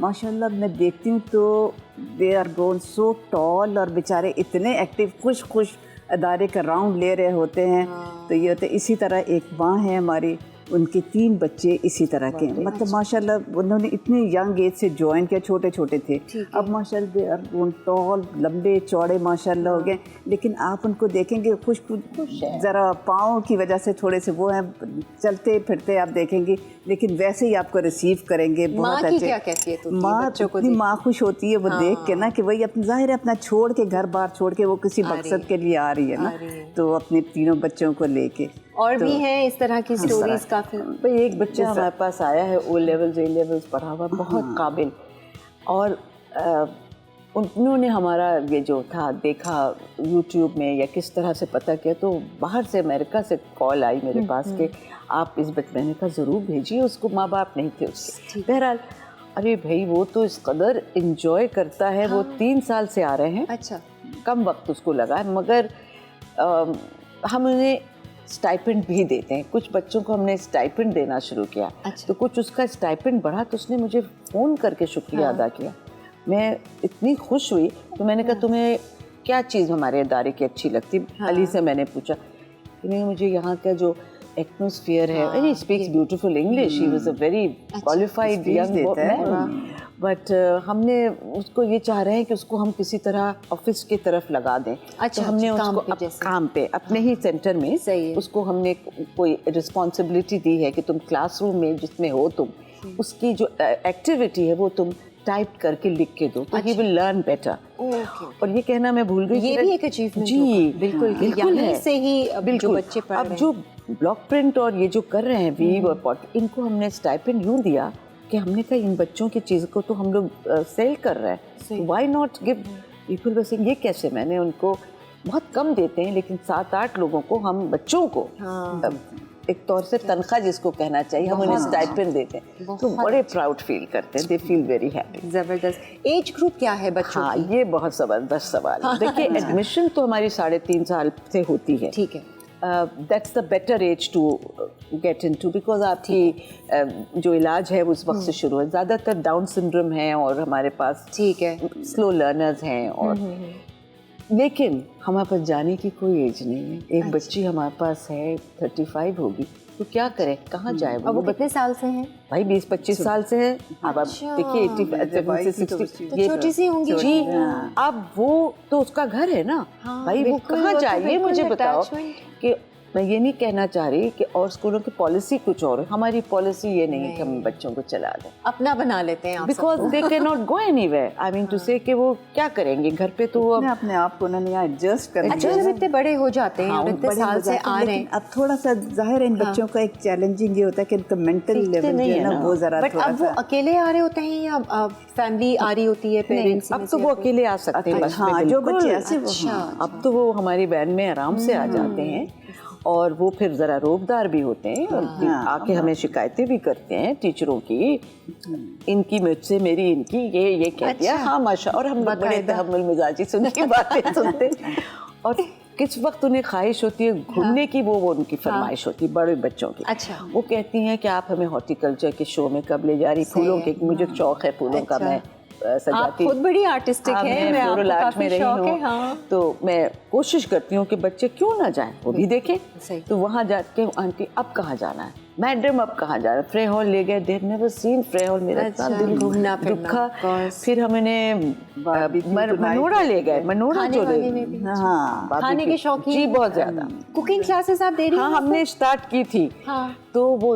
माशाल्लाह मैं देखती हूँ तो they are grown so tall और बेचारे इतने एक्टिव, खुश अदारे का राउंड ले रहे होते हैं। तो ये होते इसी तरह एक माँ है हमारी, उनके 3 बच्चे इसी तरह के, मतलब माशाल्लाह उन्होंने इतने यंग एज से ज्वाइन किया, छोटे छोटे थे, अब माशाल्लाह दे आर ग्रोन टॉल, लंबे चौड़े माशाल्लाह हो गए। लेकिन आप उनको देखेंगे खुश ज़रा पाँव की वजह से थोड़े से वो हैं, चलते फिरते आप देखेंगे, लेकिन वैसे ही आपको रिसीव करेंगे बहुत अच्छे। क्या कैफियत होती है माँ इतनी माँ खुश होती है वो देख के ना कि वही अपना जाहिर है अपना छोड़ के, घर बार छोड़ के वो किसी मकसद के लिए आ रही है ना, तो अपने 3 बच्चों को लेके। और भी हैं इस तरह की स्टोरीज काफ़ी। भाई एक बच्चा हमारे पास आया है, O लेवल्स A लेवल्स पढ़ा हुआ, बहुत काबिल, और उन्होंने हमारा ये जो था देखा यूट्यूब में या किस तरह से पता किया, तो बाहर से अमेरिका से कॉल आई मेरे पास कि आप इस बच्चे, मैंने कहा ज़रूर भेजिए उसको, माँ बाप नहीं थे उसके। बहरहाल अरे भाई वो तो इस कदर इंजॉय करता है। वो 3 साल से आ रहे हैं। अच्छा। कम वक्त उसको लगा है, मगर हम उन्हें स्टाइपेंड भी देते हैं। कुछ बच्चों को हमने स्टाइपेंड देना शुरू किया। तो कुछ उसका स्टाइपेंड बढ़ा तो उसने मुझे फ़ोन करके शुक्रिया अदा किया। मैं इतनी खुश हुई, तो मैंने कहा तुम्हें क्या चीज़ हमारे इदारे की अच्छी लगती? अली से मैंने पूछा कि नहीं, मुझे यहाँ का जो एटमॉस्फेयर है, he speaks beautiful English, he was a very qualified young man, but हमने उसको ये चाह रहे हैं कि उसको हम किसी तरह ऑफिस की तरफ लगा दें। तो हमने उसको काम पे अपने ही सेंटर में उसको हमने कोई रिस्पॉन्सिबिलिटी दी है कि तुम क्लासरूम में जिसमें हो तुम, उसकी जो एक्टिविटी है वो तुम टाइप करके लिख के दो, तो ही विल लर्न बेटर। और ये कहना मैं भूल गई, ये भी एक अचीवमेंट। जी बिल्कुल है से ही जो बच्चे पढ़ रहे हैं। अब जो ब्लॉक प्रिंट और ये जो कर रहे हैं वीव और पॉट, इनको हमने स्टाइपेंड यूँ दिया कि हमने कहा इन बच्चों की चीज़ को तो हम लोग सेल कर रहे हैं, व्हाई नॉट गिव पीपल। वैसे ये कैसे, मैंने उनको बहुत कम देते हैं, लेकिन 7-8 लोगों को हम बच्चों को एक तौर से तनख्वाह जिसको कहना चाहिए, हम उन्हें स्टाइपेंड देते हैं, तो बड़े प्राउड फील करते हैं, दे फील वेरी हैप्पी। ज़बरदस्त। एज ग्रुप क्या है बच्चों? हाँ, ये बहुत ज़बरदस्त सवाल है। देखिए एडमिशन तो हमारी 3.5 साल से होती है। ठीक है। That's the better age to get into, because आपकी जो इलाज है वो उस वक्त से शुरू है। ज़्यादातर डाउन सिंड्रोम है और हमारे पास स्लो लर्नर्स हैं, और लेकिन हमारे पास जाने की कोई एज नहीं है। एक बच्ची हमारे पास है 35 होगी, तो क्या करे, कहाँ जाए वो? कितने साल से हैं? भाई 20-25 साल से है। अब आप देखिए 85 से 60 तो छोटी सी होंगी जी। अब वो तो उसका घर है ना भाई, वो कहाँ जाए? ये मुझे बताओ कि मैं ये नहीं कहना चाह रही कि और स्कूलों की पॉलिसी कुछ और है, हमारी पॉलिसी ये नहीं है कि हम बच्चों को चला दें, अपना बना लेते हैं, because they can not go anywhere. I mean to say कि वो क्या करेंगे घर पे, तो अपने आप को उन्होंने एडजस्ट कर अच्छा जब इतने बड़े हो जाते हैं और इतने साल से आ रहे हैं, अब थोड़ा सा जाहिर है इन बच्चों का एक चैलेंजिंग ये होता है कि इनका मेंटल लेवल जो है ना वो जरा बट अब वो अकेले आ रहे होते हैं या फैमिली आ रही होती है पेरेंट्स? अब तो वो अकेले आ सकते हैं बस में, जो बच्चे ऐसे। अब तो वो हमारी वैन में आराम से आ जाते हैं, और वो फिर ज़रा रोबदार भी होते हैं, और आके हमें शिकायतें भी करते हैं टीचरों की, इनकी मुझसे मेरी इनकी ये कह दिया। हाँ माशा, और हम लोग बड़े तहम्मुल मिजाजी से उनकी बातें सुनते। और किस वक्त उन्हें ख्वाहिश होती है घूमने की, वो उनकी फरमाइश होती है बड़े बच्चों की। अच्छा। वो कहती हैं कि आप हमें हॉर्टिकल्चर के शो में कब ले जा रही, फूलों के, मुझे शौक है फूलों का, मैं सजाती। आप खुद बड़ी आर्टिस्टिक हैं, मैं आपको काफी शौक है। हाँ। तो मैं कोशिश करती हूँ कि बच्चे क्यों ना जाएं, वो भी देखें। तो वहाँ जाके आंटी अब कहाँ जाना है, मैडम अब कहाँ जा रहे, फ्रे हॉल ले गए, देर नेवर सीन फ्रे हॉल, मेरा इतना दिल घूमना फिरना, दुखा। of course। फिर हमने मनोरा ले गए, मनोरा खाने जो ले वाने में भी हाँ खाने के शौकीन जी बहुत ज्यादा। कुकिंग क्लासेस आप दे रही हाँ हैं? हमने स्टार्ट की थी। हाँ। तो वो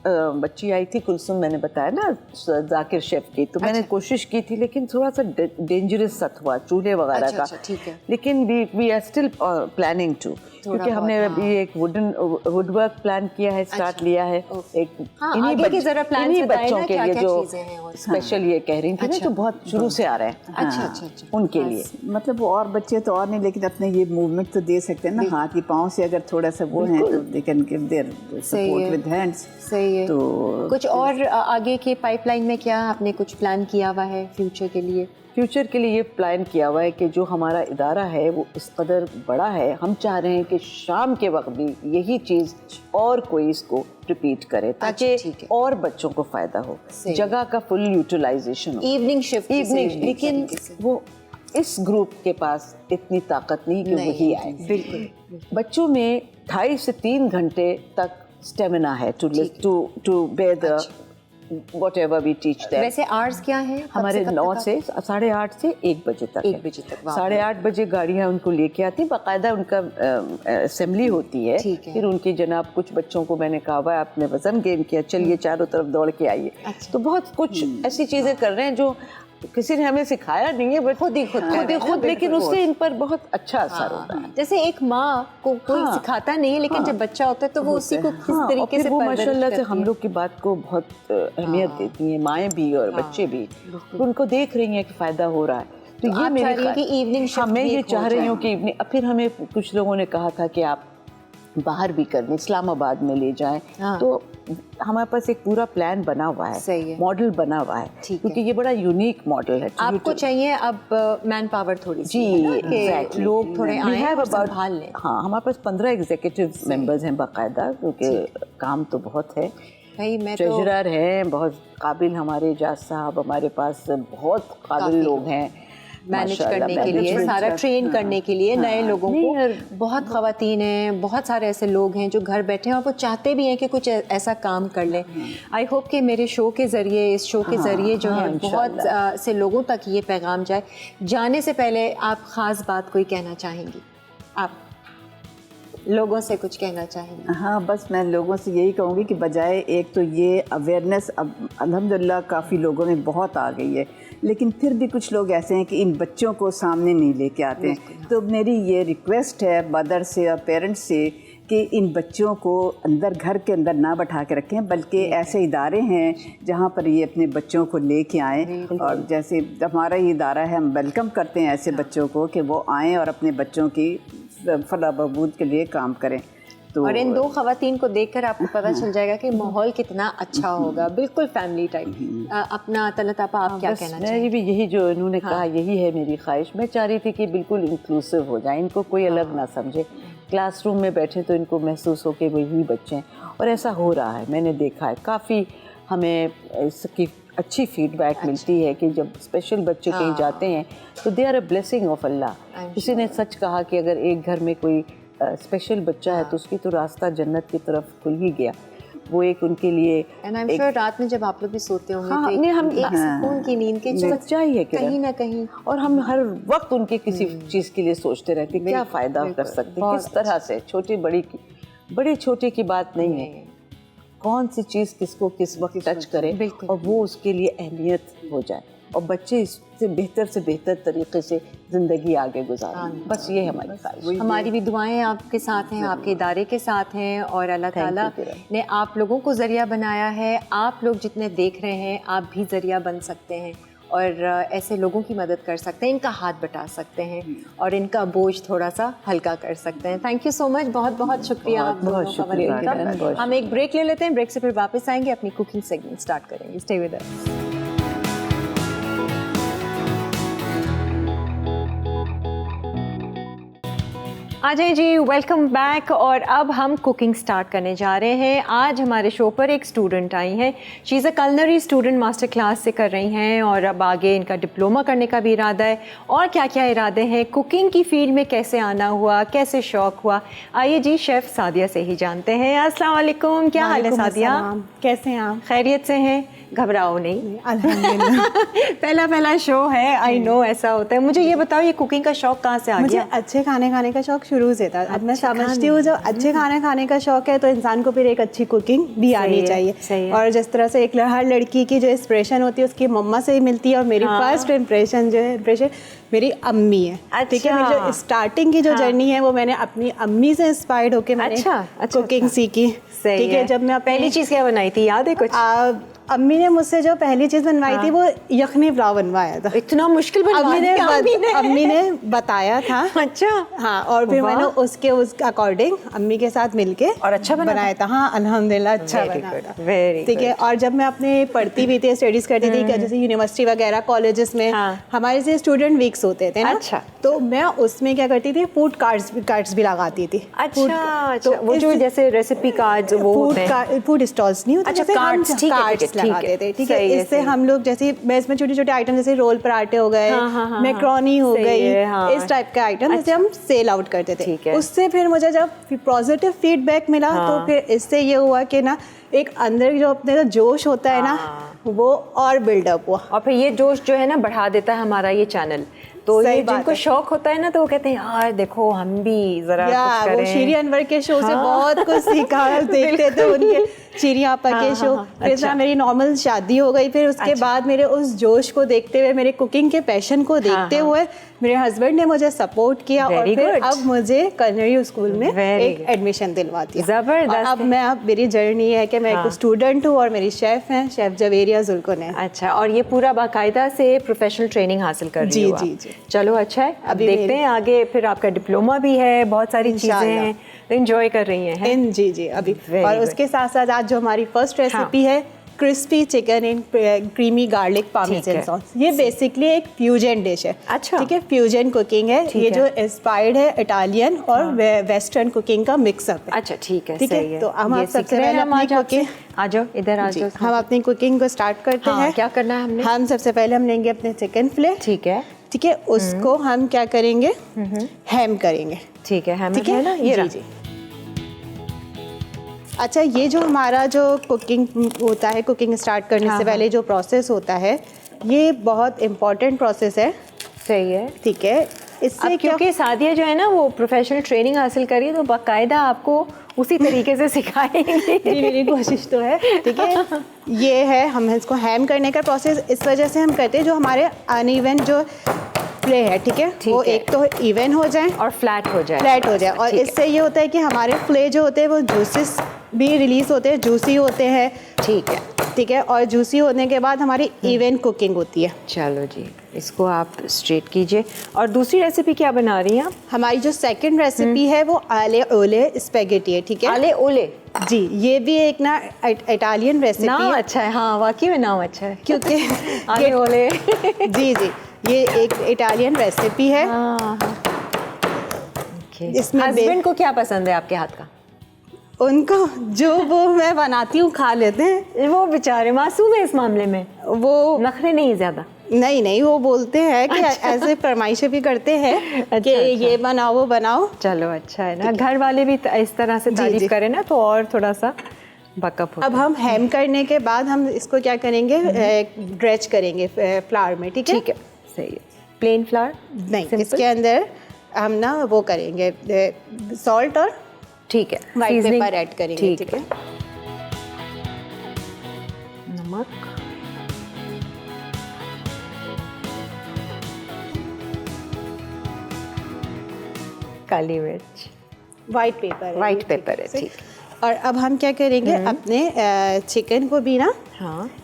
बच्ची आई थी कुलसुम, मैंने बताया ना जाकिर शेफ की, तो मैंने कोशिश की थी, लेकिन थोड़ा सा डेंजरस सा हुआ चूल्हे वगैरह का। अच्छा, ठीक है। लेकिन we are still planning to, क्योंकि हमने अभी एक वुडवर्क प्लान किया है, स्टार्ट लिया है। एक आगे की जरा प्लान इन्हीं बताएं बच्चों ना, के क्या लिए क्या जो चीजें हैं और- स्पेशल ये कह रही थी ना, जो बहुत शुरू से आ रहे हैं। अच्छा उनके लिए मतलब वो और बच्चे तो और नहीं, लेकिन अपने ये मूवमेंट तो दे सकते हैं ना, हाथ की पाँव से अगर थोड़ा सा वो है तो they can give their support with hands. सही है। तो कुछ और आगे के पाइपलाइन में क्या आपने कुछ प्लान किया हुआ है फ्यूचर के लिए? फ्यूचर के लिए ये प्लान किया हुआ है कि जो हमारा इदारा है वो इस कदर बड़ा है, हम चाह रहे हैं कि शाम के वक्त भी यही चीज़ और कोई इसको रिपीट करे, ताकि ठीक है। और बच्चों को फ़ायदा हो, जगह का फुल यूटिलाइजेशन हो। इवनिंग शिफ्ट इवनिंग, लेकिन वो इस ग्रुप के पास इतनी ताकत नहीं कि वही आए। बिल्कुल। बच्चों में 2.5 से 3 घंटे तक स्टेमिना है to bear the whatever we teach them। वैसे आवर्स क्या हैं? कब हमारे कब 9 तक से 8:30 से 1 बजे तक 1 बजे तक, वाह। 8:30 बजे गाड़ियाँ उनको लेके आती, बाकायदा उनका असेंबली होती है। ठीक है। फिर उनकी जनाब कुछ बच्चों को मैंने कहा हुआ है आपने वजन गेन किया, चलिए चारों तरफ दौड़ के आइए। तो बहुत कुछ ऐसी चीज़ें कर रहे हैं जो किसी ने हमें सिखाया नहीं है, बट खुद ही लेकिन उससे इन पर बहुत अच्छा असर होता है। जैसे एक माँ को कोई सिखाता नहीं है, लेकिन जब बच्चा होता है तो वो उसी को किस और तरीके फिर से वो परवरिश माशाल्लाह से करती हम है। लोग की बात को बहुत अहमियत देती हैं, माएँ भी और बच्चे भी। तो उनको देख रही हैं कि फ़ायदा हो रहा है। तो आप चाह रही हैं कि evening shift मैं भी ये एक हो चाह रही जाए। हूँ कि इवनिंग। फिर हमें कुछ लोगों ने कहा था कि आप बाहर भी कर दें, इस्लामाबाद में ले जाएं। तो हमारे पास एक पूरा प्लान बना हुआ है, सही है। मॉडल बना हुआ है, ठीक है। क्योंकि ये बड़ा यूनिक मॉडल है। आपको चाहिए अब मैन पावर थोड़ी सी, जी, है ना, कि exactly। लोग थोड़े We आए have और about- संभाल लें। हाँ, हमारे पास 15 एग्जीक्यूटिव मेंबर्स हैं बाकायदा, क्योंकि काम तो बहुत है। भाई मैं तो ट्रेजरर हैं बहुत काबिल, हमारे एजाज साहब, हमारे पास बहुत काबिल लोग हैं मैनेज माशाल्लाह, करने के लिए, management सारा का। ट्रेन करने के लिए नए लोगों नहीं, को। बहुत ख़वातीन हैं, बहुत सारे ऐसे लोग हैं जो घर बैठे हैं और वो चाहते भी हैं कि कुछ ऐसा काम कर लें। आई होप कि मेरे शो के ज़रिए, इस शो के ज़रिए जो है बहुत से लोगों तक ये पैगाम जाए। जाने से पहले आप ख़ास बात कोई कहना चाहेंगी? आप लोगों से कुछ कहना चाहेंगे? हाँ, बस मैं लोगों से यही कहूँगी कि बजाय एक तो ये अवेयरनेस अब अल्हम्दुलिल्लाह काफ़ी लोगों में बहुत आ गई है, लेकिन फिर भी कुछ लोग ऐसे हैं कि इन बच्चों को सामने नहीं लेके आते हैं। तो मेरी ये रिक्वेस्ट है मदर से और पेरेंट्स से कि इन बच्चों को अंदर घर के अंदर ना बैठा के रखें, बल्कि ऐसे इदारे हैं जहाँ पर ये अपने बच्चों को लेके आएँ। और जैसे हमारा ये इदारा है, हम वेलकम करते हैं ऐसे बच्चों को कि वो आएँ और अपने बच्चों की फलाह बहबूद के लिए काम करें। तो और इन 2 ख़वातीन को देखकर आपको पता चल जाएगा कि माहौल कितना अच्छा होगा, बिल्कुल फैमिली टाइप। अपना तलत आपा आप क्या कहना मैं चाहिए? भी यही जो इन्होंने कहा, यही है मेरी ख्वाहिश। मैं चाह रही थी कि बिल्कुल इंक्लूसिव हो जाए, इनको कोई अलग ना समझे। क्लासरूम में बैठे तो इनको महसूस हो कि वही बच्चे हैं, और ऐसा हो रहा है, मैंने देखा है। काफ़ी हमें इसकी अच्छी फीडबैक मिलती है कि जब स्पेशल बच्चे कहीं जाते हैं तो they are a blessing of Allah. किसी ने सच कहा कि अगर एक घर में कोई स्पेशल बच्चा है तो उसकी तो रास्ता जन्नत की तरफ खुल ही गया। वो एक उनके लिए एंड आई एम श्योर रात में जब आप लोग भी सोते होंगे हाँ, तो नहीं, हम एक सुकून की नींद के सच्चाई है कहीं ना कहीं। और हम हर वक्त उनके किसी चीज़ के लिए सोचते रहते हैं, क्या फ़ायदा कर सकते हैं, किस तरह से। छोटी बड़ी की, बड़े छोटे की बात नहीं है, कौन सी चीज़ किसको किस वक्त टच करे और वो उसके लिए अहमियत हो जाए, और बच्चे इससे बेहतर तरीके से ज़िंदगी आगे गुजारें। बस ये हमारी ख्वाहिश। हमारी भी दुआएं आपके साथ हैं, आपके इदारे के साथ हैं, और अल्लाह ताला ने आप लोगों को ज़रिया बनाया है। आप लोग जितने देख रहे हैं, आप भी ज़रिया बन सकते हैं और ऐसे लोगों की मदद कर सकते हैं, इनका हाथ बटा सकते हैं और इनका बोझ थोड़ा सा हल्का कर सकते हैं। थैंक यू सो मच, बहुत बहुत शुक्रिया आप दोनों का शुक्रिया। वक्त का। हम एक ब्रेक ले लेते हैं, ब्रेक से फिर वापस आएंगे, अपनी कुकिंग सेगमेंट स्टार्ट करेंगे। Stay with us. आ जाए जी, वेलकम बैक। और अब हम कुकिंग स्टार्ट करने जा रहे हैं। आज हमारे शो पर एक स्टूडेंट आई हैं, she is a culinary student, master class से कर रही हैं और अब आगे इनका डिप्लोमा करने का भी इरादा है। और क्या क्या इरादे हैं, कुकिंग की फील्ड में कैसे आना हुआ, कैसे शौक़ हुआ, आइए जी शेफ़ सादिया से ही जानते हैं। अस्सलाम वालेकुम, क्या हाल है सादिया? कैसे हैं आप? खैरियत से हैं? घबराओ नहीं, अल्हम्दुलिल्लाह। पहला शो है, आई नो ऐसा होता है। मुझे ये बताओ, ये कुकिंग का शौक़ कहाँ से आ मुझे गया? अच्छे खाने खाने का शौक शुरू से था। अब मैं समझती हूँ जब अच्छे खाने खाने का शौक है तो इंसान को फिर एक अच्छी कुकिंग भी आनी चाहिए। सही है। और जिस तरह से एक हर लड़की की जो इंस्पिरेशन होती है उसकी मम्मा से ही मिलती है, और मेरी फर्स्ट इम्प्रेशन जो है मेरी अम्मी है। ठीक है, मेरी जो स्टार्टिंग की जो जर्नी है वो मैंने अपनी अम्मी से इंस्पायर्ड होकर मैंने कुकिंग सीखी। ठीक है, जब मैं पहली चीज़ क्या बनाई थी, याद है कुछ? अम्मी ने मुझसे जो पहली चीज़ बनवाई थी वो यखनी पुलाव बनवाया था। इतना मुश्किल अम्मी ने बताया था। अच्छा, हाँ, और फिर मैंने उसके अकॉर्डिंग अम्मी के साथ मिलके और अच्छा बनाया था। हाँ, अल्हम्दुलिल्लाह अच्छा बना था। ठीक है, और जब मैं अपने पढ़ती भी थी, स्टडीज करती थी, जैसे यूनिवर्सिटी वगैरह कॉलेजेस में हमारे से स्टूडेंट वीक्स होते थे ना। अच्छा, तो मैं उसमें क्या करती थी, फूड कार्ड्स भी लगाती थी। अच्छा, तो वो जो जैसे रेसिपी कार्ड्स वो फूड स्टॉल्स नहीं होते, अच्छा, कार्ड्स लगाते थे। ठीक है, इससे हम लोग जैसे मैं इसमें छोटे छोटे आइटम जैसे रोल पराठे हो गए, मैक्रोनी हो गई, इस टाइप के आइटम जैसे हम सेल आउट करते थे। उससे फिर मुझे जब पॉजिटिव फीडबैक मिला तो फिर इससे ये हुआ कि ना एक अंदर जो अपने जोश होता है ना वो और बिल्डअप हुआ, और फिर ये जोश जो है ना बढ़ा देता है हमारा ये चैनल। तो ये जिनको शौक होता है ना तो वो कहते हैं यार देखो हम भी जरा कुछ करें। वो शीरी अनवर के शो से बहुत कुछ सीखा, देखते थे उनके शीरी आपा के शो। फिर मेरी नॉर्मल शादी हो गई, फिर उसके बाद मेरे उस जोश को देखते हुए, मेरे कुकिंग के पैशन को देखते हुए मेरे हस्बैंड ने मुझे सपोर्ट किया और फिर अब मुझे कलनरी स्कूल में एक एडमिशन दिलवा दिया। जबरदस्त। अब मेरी जर्नी है कि मैं एक स्टूडेंट हूँ और मेरी शेफ हैं शेफ जवेरिया जुल्कुन है। अच्छा, और ये पूरा बाकायदा से प्रोफेशनल ट्रेनिंग हासिल कर रही हो? जी। चलो अच्छा है, अब देखते हैं आगे। फिर आपका डिप्लोमा भी है, बहुत सारी चीजें हैं, तो एंजॉय कर रही हैं। जी अभी। और उसके साथ साथ आज जो हमारी फर्स्ट रेसिपी है crispy chicken in creamy garlic Parmesan sauce, ये बेसिकली एक फ्यूजन डिश है। अच्छा, ठीक है, फ्यूजन कुकिंग है ये, जो इंस्पायर्ड है इटालियन और वेस्टर्न कुकिंग का मिक्सअप है। अच्छा, ठीक है, सही है। तो हम सबसे पहले अपनी कुकिंग, आ जाओ इधर आ जाओ, हम अपनी कुकिंग को स्टार्ट करते हैं। क्या करना है हमने? हम सबसे पहले हम लेंगे अपने चिकन फिले। ठीक है, उसको हम क्या करेंगे, हैम करेंगे। ठीक है, है ना ये जी। अच्छा, ये जो हमारा जो कुकिंग होता है, कुकिंग स्टार्ट करने से पहले जो प्रोसेस होता है ये बहुत इम्पोर्टेंट प्रोसेस है। सही है, ठीक है। इससे क्योंकि सादिया जो है ना वो प्रोफेशनल ट्रेनिंग हासिल करी, तो बाकायदा आपको उसी तरीके से सिखाएंगे। मेरी कोशिश तो है। ठीक है, ये है हम इसको हैम करने का प्रोसेस इस वजह से हम करते हैं, जो हमारे अनइवन जो फ्ले है, ठीक है, वो एक तो इवन हो जाए और फ्लैट हो जाए। और इससे ये होता है कि हमारे फ्ले जो होते हैं वो जूसेस भी रिलीज होते हैं, जूसी होते हैं। ठीक है, और जूसी होने के बाद हमारी इवन कुकिंग होती है। चलो जी, इसको आप स्ट्रेट कीजिए। और दूसरी रेसिपी क्या बना रही हैं? हमारी जो सेकंड रेसिपी है वो आले ओले स्पेगेटी है। ठीक है, आले ओले जी, ये भी एक ना इटालियन रेसिपी नाम अच्छा है। हाँ, वाकई में नाम अच्छा है, क्योंकि आले ओले जी ये एक इटालियन रेसिपी है। इसमें हस्बैंड को क्या पसंद है आपके हाथ का? उनको जो वो मैं बनाती हूँ खा लेते हैं। वो बेचारे मासूम है इस मामले में, वो नखरे नहीं ज़्यादा। नहीं, वो बोलते हैं कि ऐसे फरमाइशें भी करते हैं कि ये बनाओ वो बनाओ। चलो अच्छा है ना, घर वाले भी इस तरह से तारीफ करें ना तो और थोड़ा सा बकअप होता। अब हम हैम करने के बाद हम इसको क्या करेंगे, ड्रेच करेंगे फ्लावर में। ठीक है, सही है। प्लेन फ्लावर नहीं, इसके अंदर हम ना वो करेंगे सॉल्ट और ठीक है व्हाइट पेपर ऐड करेंगे। ठीक है, नमक, काली मिर्च, व्हाइट पेपर है। ठीक, और अब हम क्या करेंगे, अपने चिकन को भी ना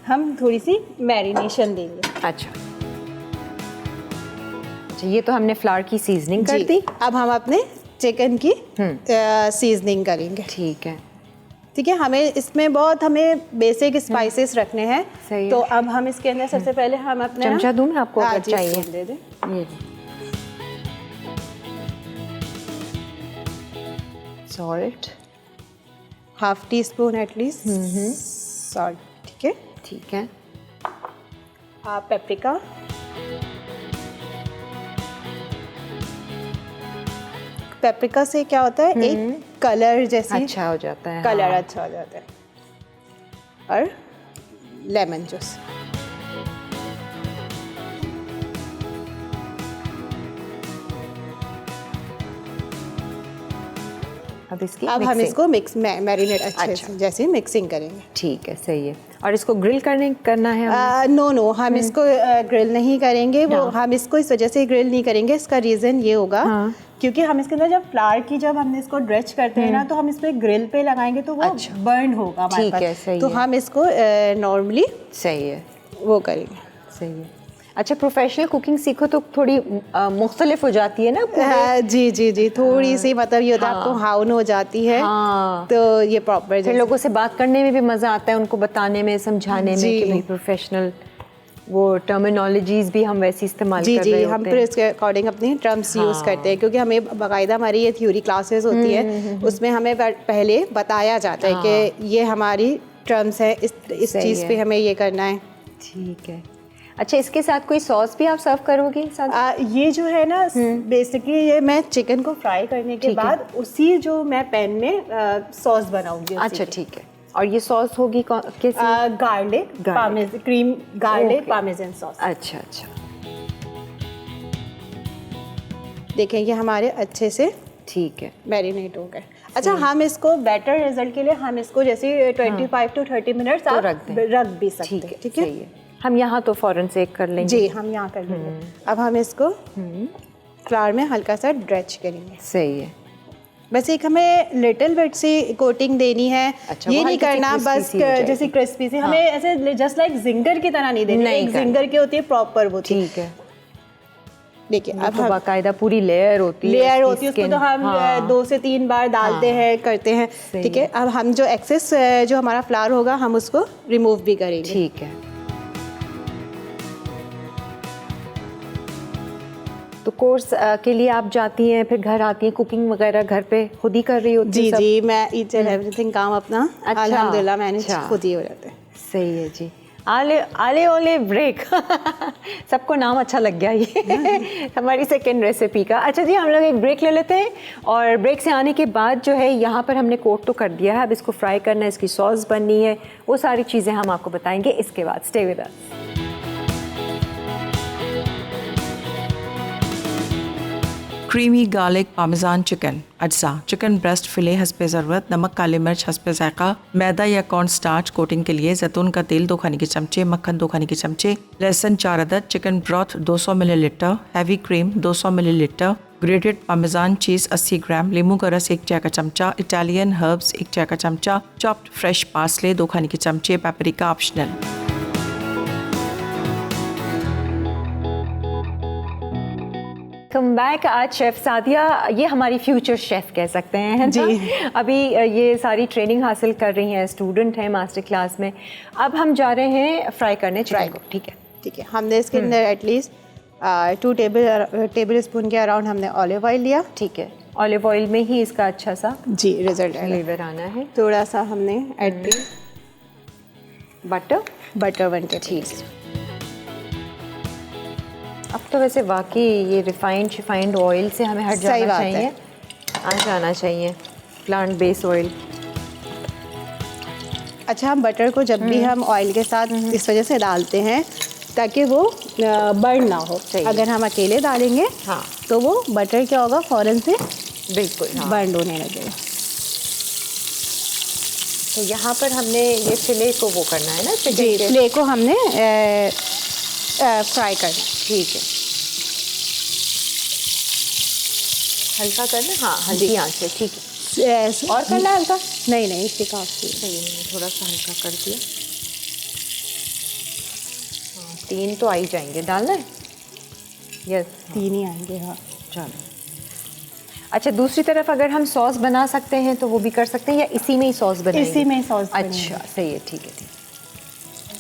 हम थोड़ी सी मैरिनेशन देंगे। अच्छा, ये तो हमने फ्लावर की सीजनिंग कर दी। अब हम अपने चिकन की सीजनिंग करेंगे। ठीक है, हमें इसमें बहुत हमें बेसिक स्पाइसेस रखने हैं। तो अब हम इसके अंदर सबसे पहले हम अपने चमचा दूं मैं आपको अगर चाहिए? दे दे। Salt, half teaspoon at least salt, ठीक है। ठीक है। पेपरिका, पेपरिका से क्या होता है, एक कलर जैसी अच्छा हो जाता है, कलर हाँ। अच्छा हो जाता है। और लेमन जूस, अब इसकी अब हम mixing। इसको मिक्स मैरिनेट अच्छे से जैसे मिक्सिंग करेंगे। ठीक है, सही है। और इसको ग्रिल करना है हमें? नो हम इसको ग्रिल नहीं करेंगे। वो हम इसको इस वजह से ग्रिल नहीं करेंगे, इसका रीज़न ये होगा क्योंकि हम इसके अंदर जब फ्लावर की जब हमने इसको ड्रेच करते हैं ना, तो हम इसमें ग्रिल पे लगाएंगे तो वो बर्न होगा हमारे ठीक है, पास। सही तो है। हम इसको नॉर्मली सही है, वो करेंगे। सही है। अच्छा, प्रोफेशनल कुकिंग सीखो तो थोड़ी मुख्तलिफ हो जाती है ना पूरे? जी थोड़ी सी मतलब ये होता है आपको हाउन हो जाती है। तो ये प्रॉपर फिर लोगों से बात करने में भी मज़ा आता है, उनको बताने में, समझाने में कि भाई प्रोफेशनल वो टर्मिनोलॉजीज भी हम वैसे इस्तेमाल कर रहे होते हैं। हम फिर इसके अकॉर्डिंग अपनी टर्म्स यूज़ करते हैं क्योंकि हमें बाकायदा हमारी ये थ्योरी क्लासेस होती है, उसमें हमें पहले बताया जाता है कि ये हमारी टर्म्स है, इस चीज़ पे हमें ये करना है। ठीक है। अच्छा, इसके साथ कोई सॉस भी आप सर्व करोगे साथ? ये जो है ना बेसिकली ये मैं चिकन को फ्राई करने के बाद उसी जो मैं पैन में सॉस बनाऊंगी। अच्छा, ठीक है। और ये सॉस होगी कैसी? Garlic cream garlic parmesan sauce. अच्छा अच्छा, देखें ये हमारे अच्छे से ठीक है, मैरिनेट हो गए। अच्छा, हम इसको बेटर रिजल्ट के लिए हम इसको जैसे 25 to 30 मिनट्स तो आप रख भी सकते हैं। ठीक है, सही है। हम यहाँ तो फ़ौरन से कर लेंगे। जी हम यहाँ कर लेंगे। अब हम इसको फ्लावर में हल्का सा ड्रेच करेंगे। सही है। बस एक हमें लिटिल बिट सी कोटिंग देनी है। अच्छा, ये नहीं करना बस जैसे क्रिस्पी सी, हमें ऐसे जस्ट लाइक जिंगर की तरह नहीं देनी। एक जिंगर की होती है प्रॉपर वो। ठीक है। देखिए अब तो बाकायदा पूरी लेयर होती है, लेयर होती है, उसको तो हम 2 से 3 बार डालते हैं, करते हैं। ठीक है, अब हम जो एक्सेस जो हमारा फ्लावर होगा हम उसको रिमूव भी करेंगे। ठीक है। तो कोर्स के लिए आप जाती हैं, फिर घर आती हैं, कुकिंग वगैरह घर पे खुद ही कर रही होती हैं? जी मैं ईच एंड एवरीथिंग काम अपना अल्हम्दुलिल्लाह मैनेज खुद ही हो जाते हैं। सही है जी। आले ओले ब्रेक सबको नाम अच्छा लग गया ये हमारी सेकंड रेसिपी का। अच्छा जी, हम लोग एक ब्रेक ले लेते हैं और ब्रेक से आने के बाद जो है यहाँ पर हमने कोट तो कर दिया है, अब इसको फ्राई करना है, इसकी सॉस बननी है, वो सारी चीज़ें हम आपको बताएंगे इसके बाद। Stay with us. Creamy garlic parmesan chicken अज्जा। चिकन ब्रेस्ट फिले हस्बे ज़रूरत, नमक, काली मिर्च हस्बे जायका, मैदा या कॉर्न स्टार्च कोटिंग के लिए, जैतून का तेल 2 खाने के चमचे, मक्खन 2 खाने के चमचे, लहसुन 4 अदद, chicken broth 200 millilitre, heavy cream 200 millilitre, grated parmesan cheese 80 gram, नींबू का रस 1 चाय का चमचा, इटालियन हर्ब्स 1 चाय का चमचा, चॉप्ड फ्रेश पार्सले 2 खाने के चमचे, पेपरिका ऑप्शनल। Come back. आज शेफ़ सादिया, ये हमारी फ्यूचर शेफ़ कह सकते हैं, है ना? जी। अभी ये सारी ट्रेनिंग हासिल कर रही हैं, स्टूडेंट हैं मास्टर क्लास में। अब हम जा रहे हैं फ्राई करने चिकन को। ठीक है, ठीक है। हमने इसके अंदर एटलीस्ट 2 टेबल स्पून के अराउंड हमने ऑलिव ऑयल लिया। ठीक है। ऑलिव ऑयल में ही इसका अच्छा सा जी रिजल्ट फ्लेवर आना है। थोड़ा सा हमने ऐड किया बटर 1 टेबल। अब तो वैसे वाकई ये रिफाइंड ऑयल से हमें हट जाना चाहिए, आ जाना चाहिए प्लांट बेस्ड ऑयल। अच्छा, हम बटर को जब भी हम ऑयल के साथ इस वजह से डालते हैं ताकि वो बर्न ना हो। अगर हम अकेले डालेंगे तो वो बटर क्या होगा, फ़ौरन से बिल्कुल बर्न होने लगेगा। तो यहाँ पर हमने ये फिले को वो करना है ना, जी फिले को हमने फ्राई करना। ठीक है, हल्का करना। हाँ, हल्की आंच से। ठीक है, और करना है हल्का? नहीं इसके काफ़ी सही है, मैंने थोड़ा सा हल्का कर दिया। हाँ, 3 तो आ ही जाएंगे। डालना है? यस, 3 ही आएंगे। हाँ, चलो। अच्छा, दूसरी तरफ अगर हम सॉस बना सकते हैं तो वो भी कर सकते हैं, या इसी में ही सॉस बनेगी? इसी में ही सॉस। अच्छा, सही है, ठीक है।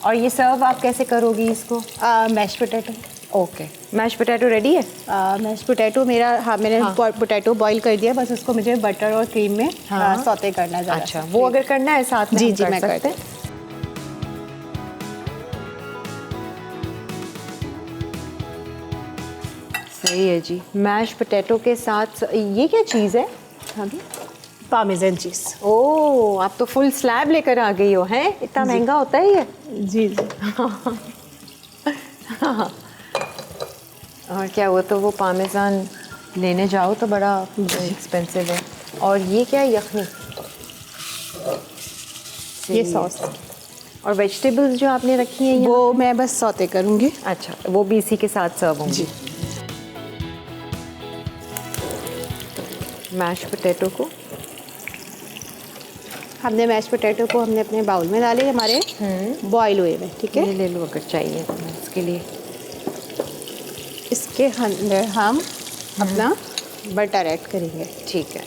और ये सर्व आप कैसे करोगी इसको? Mash potato. Okay, mash potato ready है? मैश पोटैटो मेरा, हाँ मैंने पोटैटो बॉईल कर दिया, बस उसको मुझे बटर और क्रीम में सौते करना है। अच्छा, वो अगर करना है साथ में जी हम जी कर मैं सकते करती हैं। हूँ। सही है जी। मैश पोटैटो के साथ ये क्या चीज़ है? पार्मेज़न चीज़। ओह, आप तो फुल स्लैब लेकर आ गई हो, हैं? इतना महंगा होता है ये? जी जी। और क्या हुआ, तो वो पामेज़ान लेने जाओ तो बड़ा एक्सपेंसिव है। और ये क्या है? यखनी। ये सॉस, और वेजिटेबल्स जो आपने रखी हैं यहाँ? वो मैं बस सौते करूँगी। अच्छा, वो भी इसी के साथ सर्व होंगी। मैश पोटैटो को हमने मैश पोटैटो को हमने अपने बाउल में डाले, हमारे बॉईल हुए में, ठीक है। ये ले लो अगर चाहिए तो मैं इसके लिए। इसके अंदर हम अपना बटर ऐड करेंगे। ठीक है।